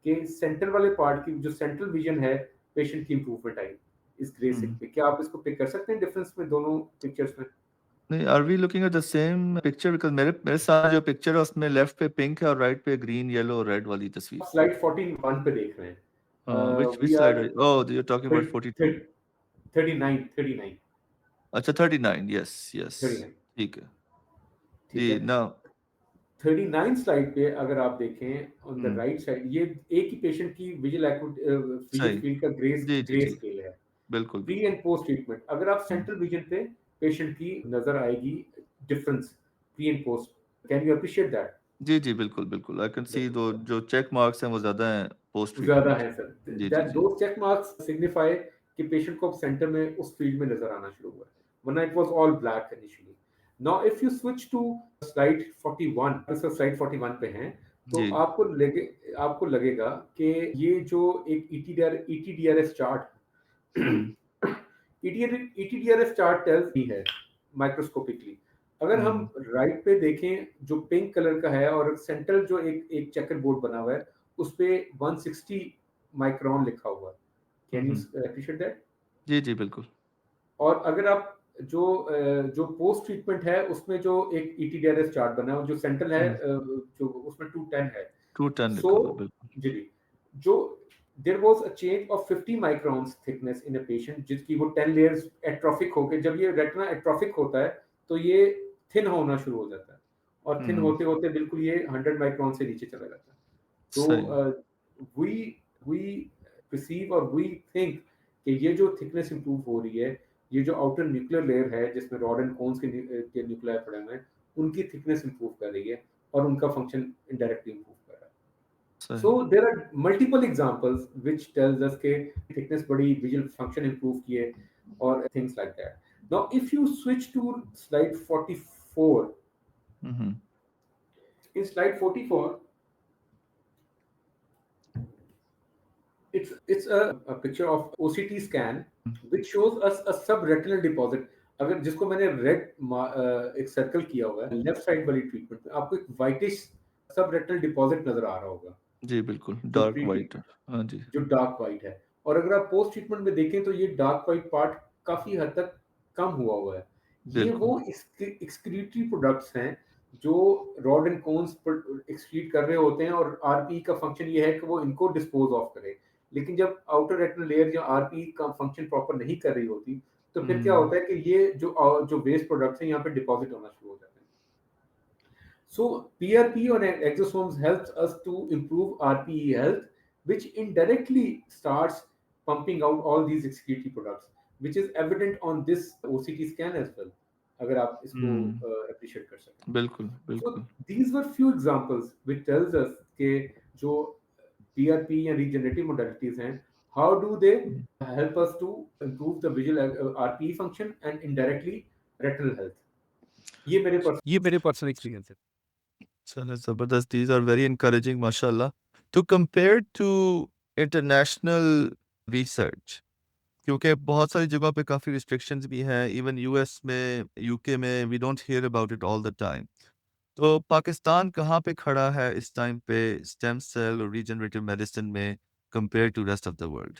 कि सेंटर वाले पार्ट की जो सेंट्रल विजन है पेशेंट की इंप्रूवमेंट आई इस ग्रे सिक पे. क्या आप इसको पिक कर सकते हैं डिफरेंस में दोनों पिक्चर्स में? नहीं, are we looking at the same picture? Because मेरे साथ जो पिक्चर है उसमें लेफ्ट पे पिंक है और राइट पे ग्रीन येलो और रेड वाली तस्वीर. स्लाइड 41 पे देख रहे हैं. which slide are you? Oh, you're talking about 42. 39. अच्छा 39. yes 39 ठीक है. ठीक है. now 39 स्लाइड पे अगर आप देखें ऑन द राइट साइड ये एक ही पेशेंट की विजुअल फील्ड का ग्रे स्केल है. बिल्कुल. प्री एंड पोस्ट ट्रीटमेंट अगर आप सेंट्रल विजन पे पेशेंट की नजर आएगी difference pre and post. Can you appreciate that? जी बिल्कुल. आई कैन सी दो जो चेक मार्क्स हैं वो ज्यादा हैं पोस्ट ज्यादा है सर. दैट जी. दो चेक मार्क्स सिग्निफाई कि पेशेंट को सेंटर में उस फील्ड में नजर आना शुरू हुआ है, वरना it was all black initially. Now if you switch to slide 41, तो स्लाइड 41 पे हैं तो आपको लगेगा कि ये जो एक ETDRS chart ETDRS chart tells ही है माइक्रोस्कोपिकली. अगर हम राइट पे देखें जो पिंक कलर का है और सेंट्रल जो एक चेकर बोर्ड बना हुआ है उस पे 160 माइक्रोन लिखा हुआ है. Can you appreciate that? जी बिल्कुल. और अगर आप जो पोस्ट ट्रीटमेंट है उसमें जो एक ETDRS चार्ट बना है और जो सेंट्रल है जो उसमें 210 है। 210 सो लिखा हुआ बिल्कुल। जी, जो there was a change of 50 microns thickness in a patient जिसकी वो 10 लेयर्स एट्रोफिक होके, जब ये रेटिना एट्रोफिक होता है तो ये थिन होना शुरू हो जाता है और थिन हम्म, होते होते बिल्कुल ये 100 माइक्रॉन से नीचे चला जाता है। सही। तो वी वी परसीव और वी थिंक कि ये जो थिकनेस इंप्रूव हो रही है, ये जो आउटर न्यूक्लियर लेयर है जिसमें रॉड एंड कोन्स के न्यूक्लियर पड़े हुए हैं, उनकी थिकनेस इंप्रूव कर रही है और उनका फंक्शन इनडायरेक्टली इंप्रूव कर रहा है। सही। So there are multiple examples which tells us कि thickness बढ़ी, visual function improve किए और things like that. Now if you switch to slide 44, hmm, in slide 44 it's a picture of OCT scan which shows us a subretinal deposit. अगर जिसको मैंने red एक circle किया हुआ है लेफ्ट साइड वाली ट्रीटमेंट में, आपको एक वाइटिश सबरेटिनल डिपॉजिट नजर आ रहा होगा जी बिल्कुल, जो डार्क प्री वाइट। हाँ जी। जो डार्क वाइट है। और अगर आप पोस्ट ट्रीटमेंट में देखें तो ये डार्क वाइट पार्ट काफी हद तक कम हुआ है। ये बिल्कुल। वो एक्सक्रीटरी प्रोडक्ट्स हैं जो रॉड एंड कोन्स पर एक्सक्रीट कर रहे होते हैं और आरपी का फंक्शन ये है कि वो इनको डिस्पोज ऑफ करे। लेकिन जब आउटर रेटिनल लेयर या आरपी का फंक्शन प्रॉपर नहीं कर रही होती तो फिर क्या हम्म, होता है कि ये जो वेस्ट प्रोडक्ट्स हैं यहाँ पे डिपॉजिट होना शुरू हो जाते हैं। So PRP on exosomes helps us to improve RPE health, which indirectly starts pumping out all these excretory products, which is evident on this OCT scan as well. अगर आप इसको हम्म, appreciate कर सकें। बिल्कुल So बिल्कुल। these were few examples which tells us कि जो PRP या regenerative modalities हैं, how do they help us to improve the visual RPE function and indirectly retinal health. ये मेरे पर्सनल एक्सपीरियंस है। चलो जबरदस्त, दीज आर वेरी इनकरेजिंग माशाल्लाह। To compare to international research, क्योंकि बहुत सारी जगहों पे काफ़ी रिस्ट्रिक्शंस भी हैं, इवन यूएस में, यूके में, we don't hear about it all the time. तो पाकिस्तान कहाँ पे खड़ा है इस टाइम पे स्टेम सेल और रीजनरेटिव मेडिसिन में compare to rest of the world?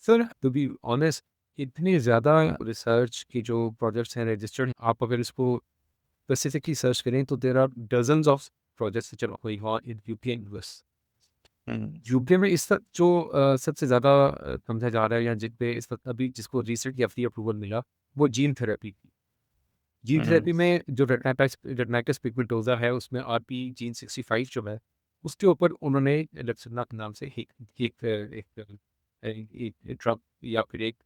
Sir to be honest, इतनी ज़्यादा रिसर्च की जो प्रोजेक्ट्स हैं रजिस्टर्ड, आप अगर इसको स्पेसिफिकली सर्च करें तो there are dozens of projects चल going on in UK and US. UK में इस वक्त जो सबसे ज़्यादा समझा जा रहा है या जिन पे इस वक्त अभी जिसको रिसेंटली एफडीए अप्रूवल मिला, वो जीन थेरेपी की। जीन थेरेपी में जो रेटनाइटिस पिगमेंटोसा है उसमें आरपी जीन 65 जो है उसके ऊपर उन्होंने लक्सना के नाम से एक ड्रग या फिर एक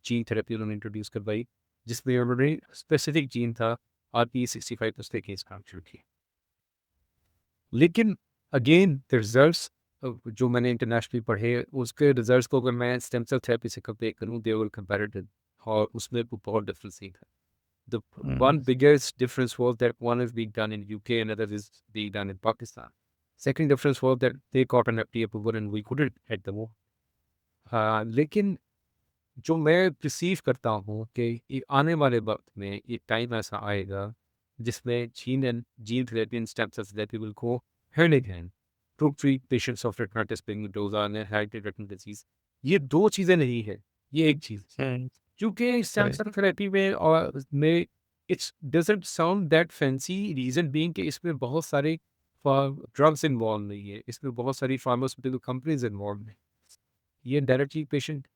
जीन थेरेपी उन्होंने इंट्रोड्यूस करवाई, जिसमें उन्होंने स्पेसिफिक जीन था RPE65 उसके अगेंस्ट काम शुरू किया। लेकिन अगेन द रिजल्ट्स जो मैंने इंटरनेशनली पढ़े उसके रिजल्ट्स को अगर मैं स्टेम सेल थेरेपी से कंपेयर करूँ, दे वर कंपैरेटिव, और उसमें बहुत डिफरेंस नहीं था। The one biggest difference was that one is being done in UK and another is being done in Pakistan. Second difference was that they got an FDA approval and we couldn't at the moment. लेकिन जो मैं perceive करता हूँ कि ये आने वाले वक्त में एक टाइम ऐसा आएगा जिसमें gene therapy and stem cell therapy will go hand in hand to treat patients of retinitis pigmentosa and inherited retinal disease. ये दो चीज़ें नहीं है, ये एक चीज़ है। क्योंकि स्टेम Right. सेल थेरेपी में और में it's doesn't sound that fancy, reason being कि इसमें बहुत सारे ड्रग्स इन्वॉल्व नहीं है, इसमें बहुत सारी फार्मास्यूटिकल कंपनीज इन्वॉल्व हैं। ये डायरेक्टली पेशेंट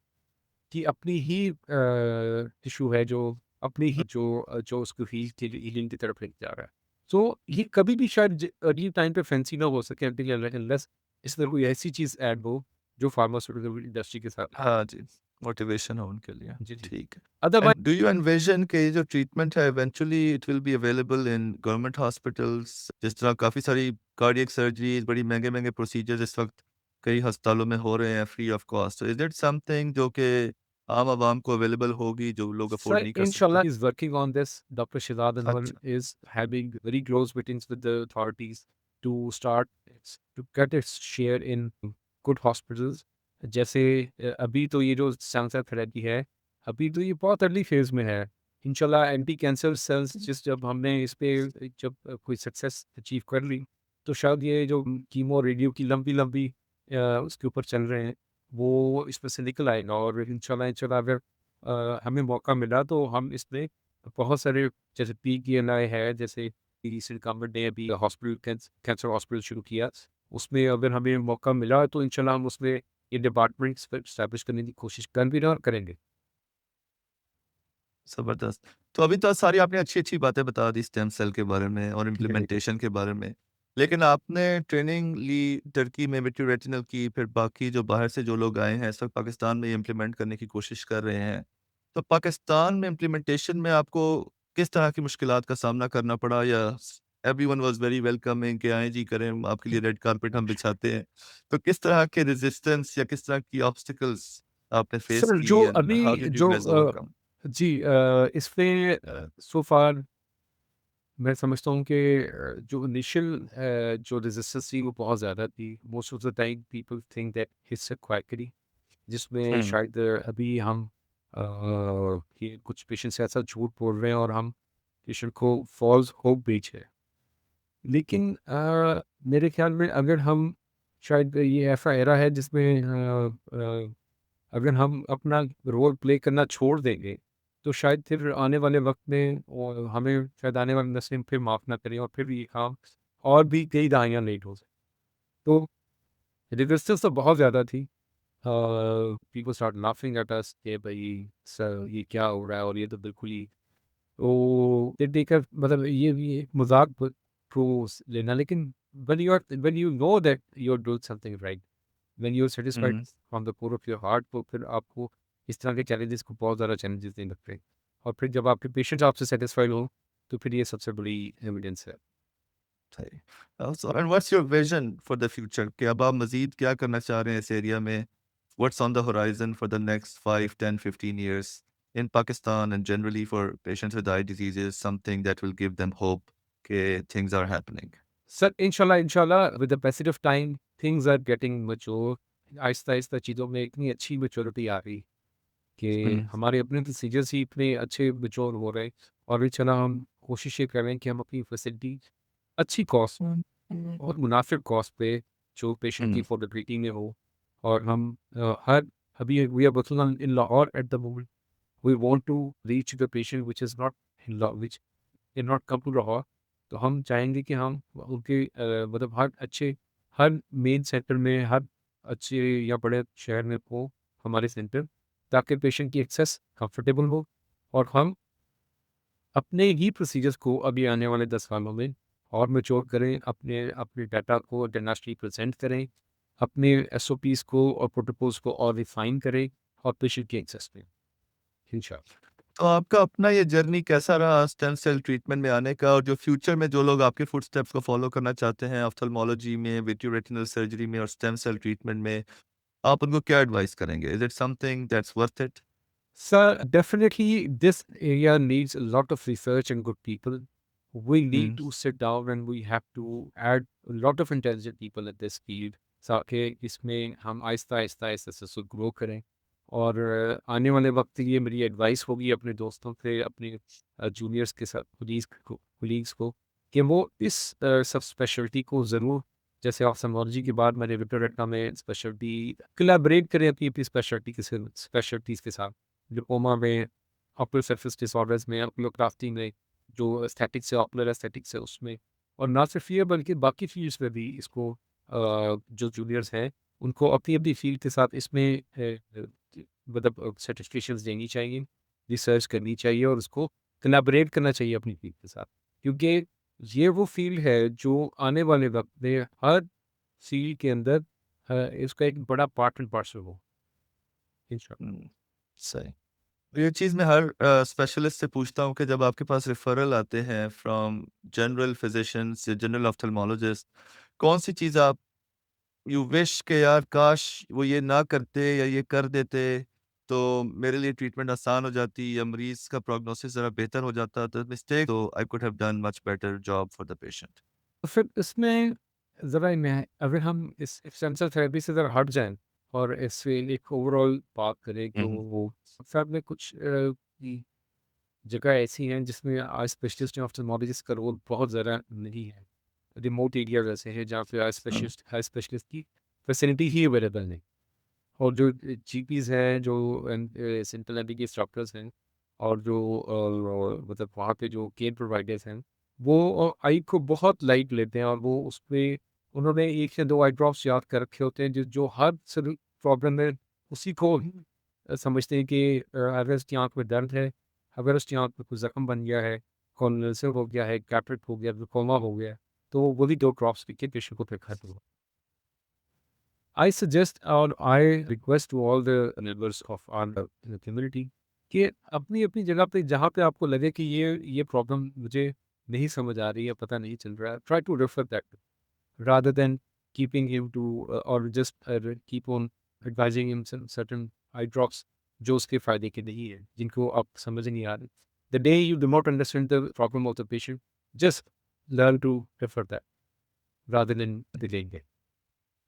की अपनी ही टिश्यू है जो अपनी ही जो उसको हीलिंग की तरफ लेके जा रहा है। सो ये कभी भी शायद अर्ली टाइम पे फैंसी ना हो सके अनलेस इसमें कोई ऐसी चीज़ ऐड हो जो फार्मास्यूटिकल इंडस्ट्री के साथ। हाँ जी, मोटिवेशन हो उनके लिए। जी जी। ठीक है। Otherwise and do you envision कि ये जो ट्रीटमेंट है eventually it will be available in government hospitals? जिस तरह काफ़ी सारी कार्डियक सर्जरीज, बड़ी महंगे-महंगे प्रोसीजर्स इस वक्त कई अस्पतालों में हो रहे हैं फ्री ऑफ कॉस्ट। तो इज़ इट समथिंग जो कि आम आवाम को अवेलेबल होगी, जो लोग अफोर्ड Sir, नहीं कर सकते? inshallah, is working on this. Dr. Shihzad Anwar अच्छा। is having very close meetings with the authorities to start to get its share in good hospitals. जैसे अभी तो ये जो कैंसर थेरेपी है, अभी तो ये बहुत अर्ली फेज में है। इंशाल्लाह एंटी कैंसर सेल्स जब हमने इस पे जब कोई सक्सेस अचीव कर ली, तो शायद ये जो कीमो रेडियो की लंबी लंबी उसके ऊपर चल रहे हैं, वो इसमें से निकल आएगा और इंशाल्लाह इंशाल्लाह अगर हमें मौका मिला तो हम इसमें बहुत सारे जैसे PKNI है, जैसे रिसेंट गवर्नमेंट ने अभी हॉस्पिटल कैंसर हॉस्पिटल शुरू किया। उसमें अगर हमें मौका मिला तो इंशाल्लाह हम उसमें ये डिपार्टमेंट्स एस्टैब्लिश करने की कोशिश कर भी रहे हैं और करेंगे। ज़बरदस्त। तो अभी तो सारी आपने अच्छी-अच्छी बातें बता दी स्टेम सेल के बारे में और इम्प्लीमेंटेशन के बारे में। लेकिन आपने ट्रेनिंग ली टर्की में विट्रोरेटिनल की, फिर बाकी जो बाहर से जो लोग आए हैं, इस वक़्त पाकिस्तान में ये इम्प्लीमेंट करने की कोशिश कर रहे हैं। तो पाकिस्तान में इम्प्लीमेंटेशन में आपको किस तरह की मुश्किलात का सामना करना पड़ा या एवरीवन वाज़ वेरी वेलकमिंग कि आएँ जी करें, आपके लिए रेड कारपेट हम बिछाते हैं। तो किस तरह के रेजिस्टेंस या किस तरह की ऑब्स्टिकल्स आपने फेस सर की जो एंड अभी हाउ डिड यू जो गाइस ओवरकम? जी इसमें सो फार मैं समझता हूँ कि जो इनिशियल जो रेजिस्टेंस थी वो बहुत ज़्यादा थी। Most of the time people think that it's a quackery, जिसमें हुँ, शायद अभी हम ये कुछ पेशेंट्स ऐसा झूठ बोल रहे हैं और हम पेशेंट को फॉल्स होप बेच रहे हैं। लेकिन मेरे ख्याल में अगर हम शायद ये ऐसा एरा है जिसमें अगर हम अपना रोल प्ले करना छोड़ देंगे, तो शायद फिर आने वाले वक़्त में हमें शायद आने वाली नस्लें फिर माफ़ ना करें और फिर ये काम और भी कई दहाइयाँ लेट हो सके। तो रेजिस्टेंस तो बहुत ज़्यादा थी। People start laughing at us कि भई सर ये क्या हो रहा है और ये तो बिल्कुल ही तो दे देखकर मतलब ये मज़ाक को लेना, लेकिन when you know that you are doing something right, when you are satisfied हुँ। From the core of your heart, तो फिर आपको इस तरह के चैलेंजेस को बहुत ज़्यादा चैलेंजेस नहीं लगते। और फिर जब आपके पेशेंट्स आपसे सैटिस्फाइड हो, तो फिर ये सबसे बड़ी एविडेंस है। सही। So and what's your vision for the future कि अब आप मज़ीद क्या करना चाह रहे हैं इस एरिया में? What's on the horizon for the next 5, 10, 15 years in Pakistan and generally for patients with eye diseases, something that will give them hope कि things are happening? सर इंशाल्लाह with the passage of time things are getting mature. आहिस्ता-आहिस्ता चीज़ों में इतनी अच्छी maturity आ रही कि हुँ, हमारे अपने प्रोसीजर्स ही इतने अच्छे मैच्योर हो रहे हैं और इंशाल्लाह हम कोशिश ये कर रहे हैं कि हम अपनी फैसिलिटी अच्छी कॉस्ट और मुनासिब कॉस्ट पे जो पेशेंट की हुँ, अफोर्डेबिलिटी में हो। और हम हर अभी we are working on in Lahore at the moment, we want to reach the patient which is not in ला which can not come to Lahore. तो हम चाहेंगे कि हम उनके मतलब हर मेन सेंटर में, हर अच्छे या बड़े शहर में हो हमारे सेंटर, ताकि पेशेंट की एक्सेस कंफर्टेबल हो और हम अपने ही प्रोसीजर्स को अभी आने वाले 10 सालों में और मैच्योर करें, अपने अपने डाटा को इंटरनेशनली प्रेज़ेंट करें, अपने एसओपीज़ को और प्रोटोकॉल्स को और रिफ़ाइन करें और पेशेंट की एक्सेस में, इंशाअल्लाह। तो आपका अपना ये जर्नी कैसा रहा स्टेम सेल ट्रीटमेंट में आने का और जो फ्यूचर में जो लोग आपके फुटस्टेप्स को फॉलो करना चाहते हैं ऑप्थेल्मोलॉजी में, विट्रोरेटिनल सर्जरी में और स्टेम सेल ट्रीटमेंट में, आप उनको क्या एडवाइस करेंगे? Is it something that's worth it? So definitely this area needs a lot of research and good people. We need hmm, to sit down and we have to add a lot of intelligent people in this field ताकि इसमें हम आहिस्ता आहिस्ता आहिस्ता से grow करें। और आने वाले वक्त ये मेरी एडवाइस होगी अपने दोस्तों से, अपने जूनियर्स के साथ, कुलीग्स को कि वो इस सब स्पेशलिटी को ज़रूर, जैसे ऑप्थेल्मोलॉजी के बाद मैंने विट्रोरेटिना में स्पेशलिटी कोलैबोरेट करें अपनी अपनी स्पेशलिटीज़ के साथ। ग्लूकोमा में, ऑक्यूलर सरफेस डिसऑर्डर्स में, ओकुलोग्राफी में, जो एस्थेटिक्स है, ऑक्यूलर एस्थेटिक्स है उसमें। और ना सिर्फ ये बल्कि बाकी फील्ड्स में भी इसको जो जूनियर्स हैं उनको अपनी-अपनी फील्ड के साथ इसमें मतलब सर्टिफिकेशंस देनी चाहिए, रिसर्च करनी चाहिए और उसको कोलैबोरेट करना चाहिए अपनी फील्ड के साथ। क्योंकि ये वो फील्ड है जो आने वाले वक़्त में हर फील्ड के अंदर इसका एक बड़ा पार्ट एंड पार्सल हो, इंशाल्लाह। हुँ, सही। ये चीज़ मैं हर स्पेशलिस्ट से पूछता हूँ कि जब आपके पास रेफरल आते हैं फ्रॉम जनरल फिजिशियंस या जनरल ऑप्थेल्मोलॉजिस्ट, कौन-सी चीज़ आप यू विश कि यार काश वो ये ना करते या ये कर देते, तो मेरे लिए ट्रीटमेंट आसान हो जाती या मरीज़ का प्रोग्नोसिस ज़रा बेहतर हो जाता, तो मिस्टेक तो I could have done much better job for the patient. तो फिर इसमें ज़रा मैं अगर हम इस सेंसर थेरेपी से ज़रा हट जाएँ और इससे एक ओवरऑल बात करें हुँ, तो हुँ। वो साथ में कुछ जगह ऐसी हैं जिसमें आज स्पेशलिस्ट ऑप्थेल्मोलॉजिस्ट का रोल बहुत ज़्यादा नहीं है। रिमोट एरियाज़ ऐसे हैं जहाँ पे आई हुँ, स्पेशलिस्ट की फैसिलिटी ही अवेलेबल नहीं। और जो जीपीज़ हैं, जो सेंट्रल एमडी के इंस्ट्रक्टर्स हैं और जो मतलब वहाँ पे जो केयर प्रोवाइडर्स हैं, वो आई को बहुत लाइट लेते हैं और वो उसपे उन्होंने 1 या 2 आई ड्रॉप्स याद कर रखे होते हैं जो हर सिर प्रॉब्लम में उसी को ही समझते हैं कि अगर इसकी आँख में दर्द है, अगर उसकी आँख में कोई ज़ख्म बन गया है, कॉर्नियल हो गया है, कैटरेक्ट हो गया, ग्लूकोमा हो गया है, तो वही 2 ड्रॉप्स पी के पेशेंट को फिर खत्म हो। I suggest और I request to all the members of our community कि अपनी-अपनी जगह पे जहाँ पे आपको लगे कि ये प्रॉब्लम मुझे नहीं समझ आ रही है, पता नहीं चल रहा है, try to refer that rather than keeping him to or just keep on advising him certain eye drops जो उसके फ़ायदे के नहीं है, जिनको आप समझ नहीं आ रहे. The day you do not understand the problem of the patient, just learn to refer that rather than delaying it.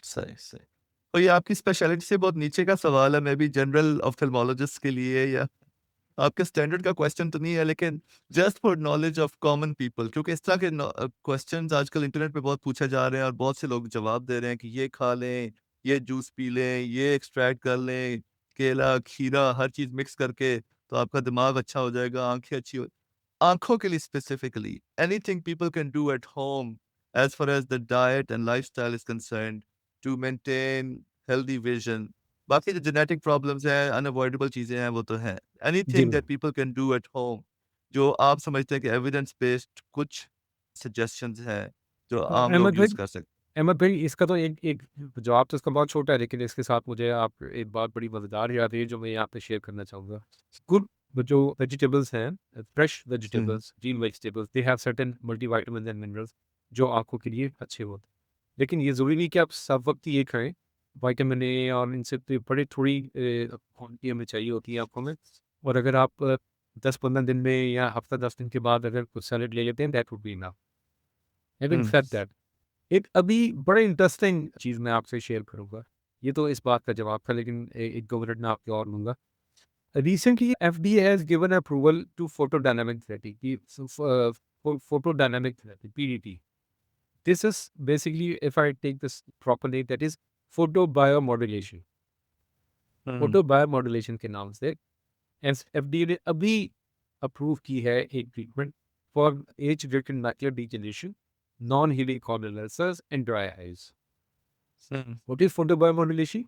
सही, सही। तो ये आपकी स्पेशलिटी से बहुत नीचे का सवाल है, मे बी जनरल ऑफ्थेल्मोलॉजिस्ट के लिए या आपके स्टैंडर्ड का क्वेश्चन तो नहीं है, लेकिन just for knowledge of common people, क्योंकि इस तरह के क्वेश्चंस आजकल इंटरनेट पे बहुत पूछे जा रहे हैं और बहुत से लोग जवाब दे रहे हैं कि ये खा लें, ये जूस पी लें, ये एक्सट्रैक्ट कर लें, केला, खीरा, हर चीज़ मिक्स करके तो आपका दिमाग अच्छा हो जाएगा, आँखें अच्छी हो आँखों के लिए specifically, anything people can do at home as far as the diet and lifestyle is concerned to maintain healthy vision. बाकी जो जेनेटिक प्रॉब्लम्स हैं, अनअवॉइडेबल चीज़ें हैं, वो तो हैं। जी, anything that people can do at home, जो आप समझते हैं कि एविडेंस बेस्ड कुछ सजेशंस हैं, जो आम अहमद लोग भाई यूज़ कर सकते अहमद भाई इसका तो एक एक जवाब तो इसका बहुत छोटा है लेकिन इसके साथ मुझे आप एक बात बड़ी मज़ेदार याद है जो मैं यहाँ पे शेयर करना चाहूँगा। गुड जो वेजिटेबल्स हैं, फ्रेश हैं? Hmm, vegetables, green vegetables, they have certain multivitamins and minerals जो आँखों के लिए अच्छे होते हैं। लेकिन ये ज़रूरी नहीं कि आप सब वक़्त ये खाएँ। विटामिन ए और इनसे तो बड़ी थोड़ी क्वांटिटी हमें चाहिए होती है आँखों में और अगर आप 10-15 दिन में या हफ़्ता 10 दिन के बाद अगर कुछ सैलेड ले लेते हैं that would be enough. Having hmm, said that एक अभी बड़ा इंटरेस्टिंग चीज़ मैं आपसे शेयर करूँगा। ये तो इस बात का जवाब था लेकिन 1-2 मिनट में आपकी और लूँगा। Recently, FDA has given approval to photodynamic therapy, photodynamic therapy, PDT. This is basically, if I take this properly, that is photobiomodulation. Hmm, Photobiomodulation के नाम से FDA ने अभी अप्रूव की है एक treatment for age related macular degeneration, non healing corneal ulcers and dry eyes. Hmm, what is photobiomodulation?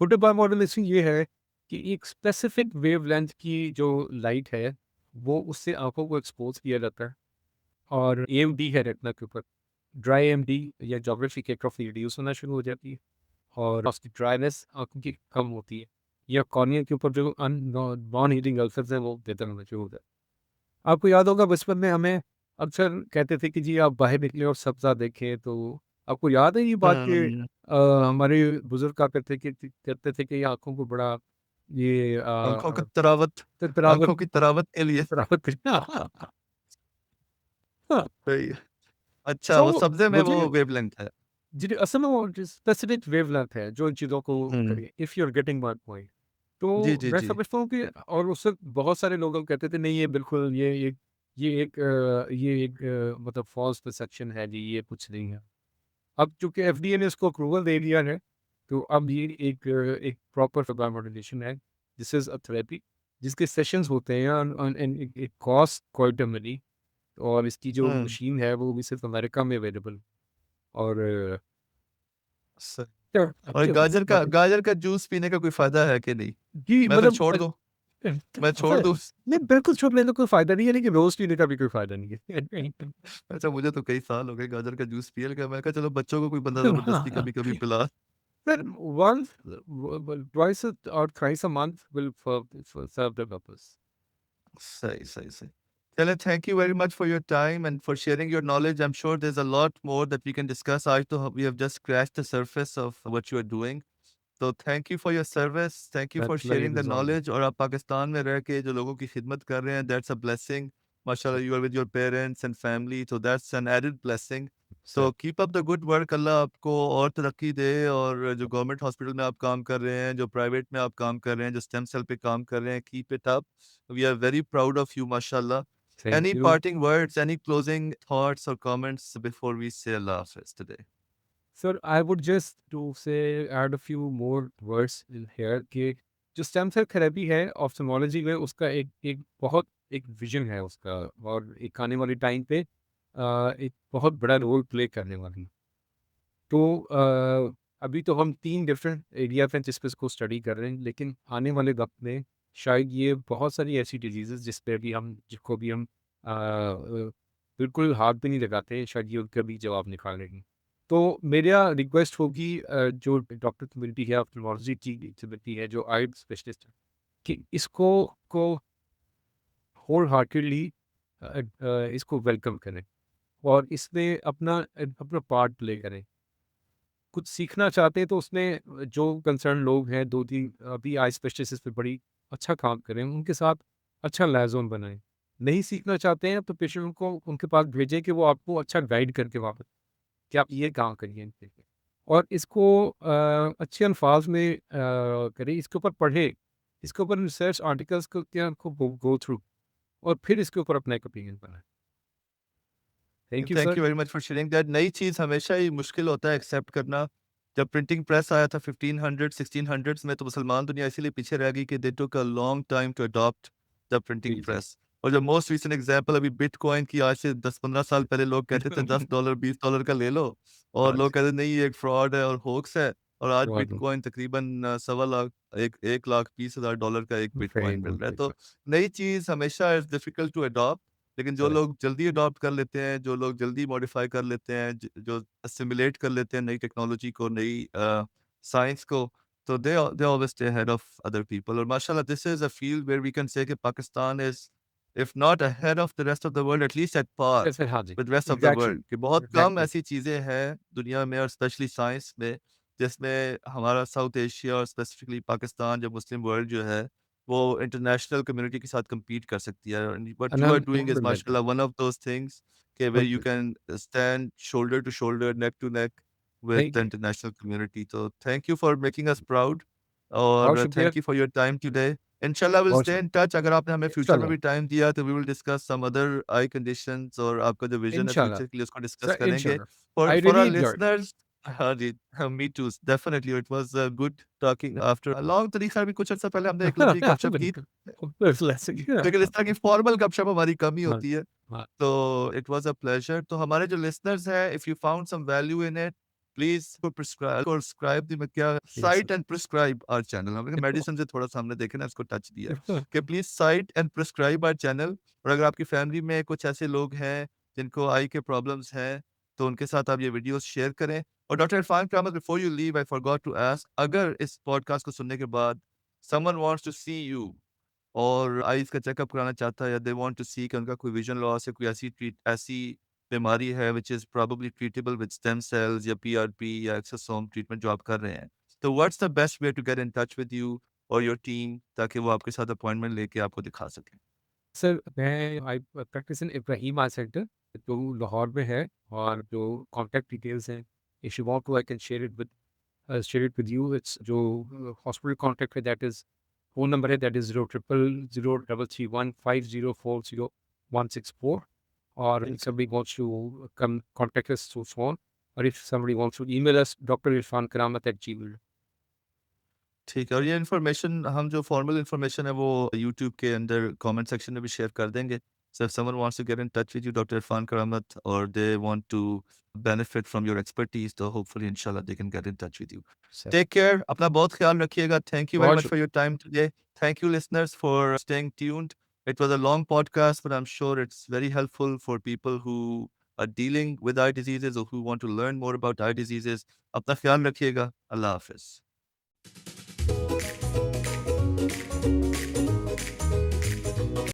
Photobiomodulation ये है कि एक स्पेसिफिक वेवलेंथ की जो लाइट है वो उससे आंखों को एक्सपोज किया जाता है और एएमडी है रेटिना के ऊपर, ड्राई एएमडी या ज्योग्राफिक एट्रोफी रिड्यूस होना शुरू हो जाती है और उसकी ड्राइनेस आंखों की कम होती है या कॉर्निया के ऊपर जो नॉन हीटिंग अल्सर्स हैं वो बेहतर होना शुरू हो जाता है। आपको याद होगा बचपन में हमें अक्सर कहते थे कि जी आप बाहर निकले और सब्जा देखें, तो आपको याद है ये बात कि हुँ, हमारे बुजुर्ग कहा करते कि कहते थे कि आँखों को बड़ा ये आँखों की तरावत तरावत आँखों की तरावत के लिए तरावत करना। सही है। अच्छा, सो वो सब्ज़े में मुझे वो वेवलेंथ है। जी असल में वो स्पेसिफिक वेवलेंथ है जो इन चीज़ों को हुँ, करिए, if you are getting my point. जी, तो जी, मैं जी। समझता हूँ कि और उससे बहुत सारे लोग कहते थे नहीं ये बिल्कुल ये एक मतलब फॉल्स परसेप्शन है जी, ये कुछ नहीं है। अब चूँकि एफडीए ने इसको अप्रूवल दे दिया है, तो अब ये एक प्रॉपर फिल्म मॉड्यूलेशन है। दिस इज़ अ थेरेपी जिसके सेशंस होते हैं and it cost quite a money और इसकी जो हुँ, मशीन है वो भी सिर्फ़ अमेरिका में अवेलेबल और स क्या और क्या गाजर का जूस पीने का कोई फ़ायदा है कि नहीं? जी मैं फिर मतलब छोड़ दूँ? मैं छोड़ दूँ? नहीं बिल्कुल छोड़ लेने का कोई फ़ायदा नहीं है, लेकिन रोज़ पीने का भी कोई फ़ायदा नहीं है। अच्छा, मुझे तो कई साल हो गए गाजर का जूस पिए लगा, मैं कहा चलो बच्चों को कोई बंदा ज़बरदस्ती कभी-कभी पिला। Then once, twice or thrice a month will serve the purpose. सही, सही, सही। चलिए, thank you very much for your time and for sharing your knowledge. I am sure there is a lot more that we can discuss. आज तो we have just scratched the surface of what you are doing. तो thank you for your service, thank you My for sharing pleasure the is all. Knowledge और आप पाकिस्तान में रह के जो लोगों की खिदमत कर रहे हैं, दैट्स अ ब्लेसिंग। माशाल्लाह you are with your parents and family, so that's an added blessing. तो So, keep up the good work, Allah आपको और तरक्की दे। और जो गवर्नमेंट हॉस्पिटल में आप काम कर रहे हैं, जो प्राइवेट में आप काम कर रहे हैं, जो स्टेम सेल पे काम कर रहे हैं, keep it up. We are very proud of you माशाल्लाह। thank Any you. parting words, any closing thoughts or comments before we say Allah Hafiz today? Sir I would just to say add a few more words in here कि जो stem cell therapy है ophthalmology में उसका एक एक बहुत एक vision है उसका, और एक आने वाले टाइम पे एक बहुत बड़ा रोल प्ले करने वाली। तो अभी तो हम 3 डिफरेंट एरियाज़ हैं जिस पे इसको स्टडी कर रहे हैं, लेकिन आने वाले वक़्त में शायद ये बहुत सारी ऐसी डिज़ीज़ेज़ जिस पे अभी हम जिसको भी हम बिल्कुल हाथ भी नहीं लगाते, शायद ये उनका भी जवाब निकालेंगे। तो मेरा रिक्वेस्ट होगी जो डॉक्टर कम्युनिटी है, ऑप्थेल्मोलॉजी की कम्युनिटी है, जो आई स्पेशलिस्ट है, कि इसको को होल हार्टेडली इसको वेलकम करें और इसमें अपना पार्ट प्ले करें। कुछ सीखना चाहते हैं तो उसमें जो कंसर्न लोग हैं 2-3 अभी आई स्पेशलिस्ट पे बड़ी अच्छा काम कर रहे हैं, उनके साथ अच्छा लाइज़ॉन बनाएँ। नहीं सीखना चाहते हैं तो पेशेंट को उनके पास भेजें कि वो आपको अच्छा गाइड करके वापस कि आप ये काम करिए इनके लिए। और इसको अच्छे अल्फाज में करें, इसके ऊपर पढ़ें, इसके ऊपर रिसर्च आर्टिकल्स को गो थ्रू और फिर इसके ऊपर अपना एक ओपिनियन बनाएँ। Thank you thank sir. You very much for sharing that. नई चीज़ हमेशा ही मुश्किल होता है एक्सेप्ट करना। जब प्रिंटिंग प्रेस आया था 1500 1600s में, तो मुसलमान दुनिया इसीलिए पीछे रह गई कि they took a long time to adopt the printing जी, जी। प्रेस। और जो मोस्ट रीसेंट एग्जांपल अभी बिटकॉइन की, आज से 10-15 साल पहले लोग कहते थे $10 $20 का ले लो, और हाँ लोग जी, कहते नहीं ये एक फ्रॉड है और होक्स है, और आज बहुत बिटकॉइन तकरीबन सवा लाख, 1,20,000 का एक वेरी बिटकॉइन मिल गुड, रहा है। वेरी तो गुड। नई चीज़ हमेशा इज़ डिफिकल्ट टू अडॉप्ट। लेकिन जो करेक्ट। लोग जल्दी अडॉप्ट कर लेते हैं, जो लोग जल्दी मॉडिफ़ाई कर लेते हैं, जो असिमिलेट कर लेते हैं नई टेक्नोलॉजी को, नई साइंस को, तो they always stay ahead of other people. और माशाल्लाह this is a field where we can say कि Pakistan is if not ahead of the rest of the world, at least at par जैसे हाँ जी, with rest of the exactly, world, कि बहुत कम exactly. ऐसी चीज़ें हैं दुनिया में और स्पेशली साइंस में, जिसमें हमारा साउथ एशिया और स्पेसिफिकली पाकिस्तान, जो मुस्लिम वर्ल्ड जो है, वो इंटरनेशनल कम्युनिटी के साथ compete कर सकती है। And what you are doing is अल्हम्दुलिल्लाह, माशाल्लाह one of those things कि where you बिल्कुल। can stand shoulder to shoulder, neck to neck with thank the you, international community. So thank you for making us proud, बहुत और शुक्रिया, thank you for your time today. Inshallah we'll बहुत stay in शुक्रिया। touch. अगर आपने हमें future में इंशाल्लाह, भी टाइम दिया तो we will discuss some other eye conditions, और आपका जो विजन है इंशाल्लाह, फ्यूचर के लिए उसको डिस्कस सर करेंगे। इंशाल्लाह। For I for really our enjoyed listeners, हाँ जी, me too. Definitely it was good talking after a long तरीका भी कुछ अर्सा पहले हमने एक लंबी गपशप की। बिल्कुल, बिल्कुल लेकिन इस तरह की फॉर्मल गपशप हमारी कम ही हाँ, होती है। हाँ, तो इट वाज़ अ प्लेज़र। तो हमारे जो लिसनर्स हैं, if you found some value in it, please subscribe the क्या yes sir. Site and prescribe our channel. हमने मेडिसिन से थोड़ा-सा हमने देखा ना, इसको टच दिया है कि please site and prescribe our channel. और अगर आपकी फैमिली में कुछ ऐसे लोग हैं जिनको आई के प्रॉब्लम्स हैं, तो उनके साथ आप ये वीडियोज़ शेयर करें। और doctor Irfan Kamat, before you leave I forgot to ask, अगर इस पॉडकास्ट को सुनने के बाद someone wants to see you और आईज़ का चेकअप कराना चाहता है, या दे वांट टू सी कि उनका कोई विज़न लॉस है, कोई ऐसी बीमारी है which is probably treatable with stem cells या पीआरपी या एक्सोसोम ट्रीटमेंट जो आप कर रहे हैं। तो what's the best way to get in touch with you और योर टीम, ताकि वो आपके साथ अपॉइंटमेंट लेके आपको दिखा सकें? सर मैं I practice in Ibrahim eye centre जो लाहौर में है, और जो कॉन्टैक्ट डिटेल्स हैं, if you want to I can share it with you. It's जो हॉस्पिटल कॉन्टैक्ट है, दैट इज़ फ़ोन नंबर है, that is 00033150164। Or if somebody wants to come contact us through phone, or if somebody wants to email us, drirfankaramat@gmail. ठीक है, और ये information, हम जो formal information है वो यूट्यूब के अंदर कमेंट सेक्शन में भी शेयर कर देंगे। So if someone wants to get in touch with you doctor Irfan Karamat, और they want to benefit from your expertise, तो होपफुली इंशाल्लाह they can get in touch with you. So, take care, अपना बहुत ख्याल रखिएगा। थैंक यू वेरी मच बहुत for your time today. Thank you listeners for staying tuned. It was a long podcast, but I'm sure it's very helpful for people who are dealing with eye diseases or who want to learn more about eye diseases. अपना ख्याल रखिएगा। अल्लाह हाफ़िज़।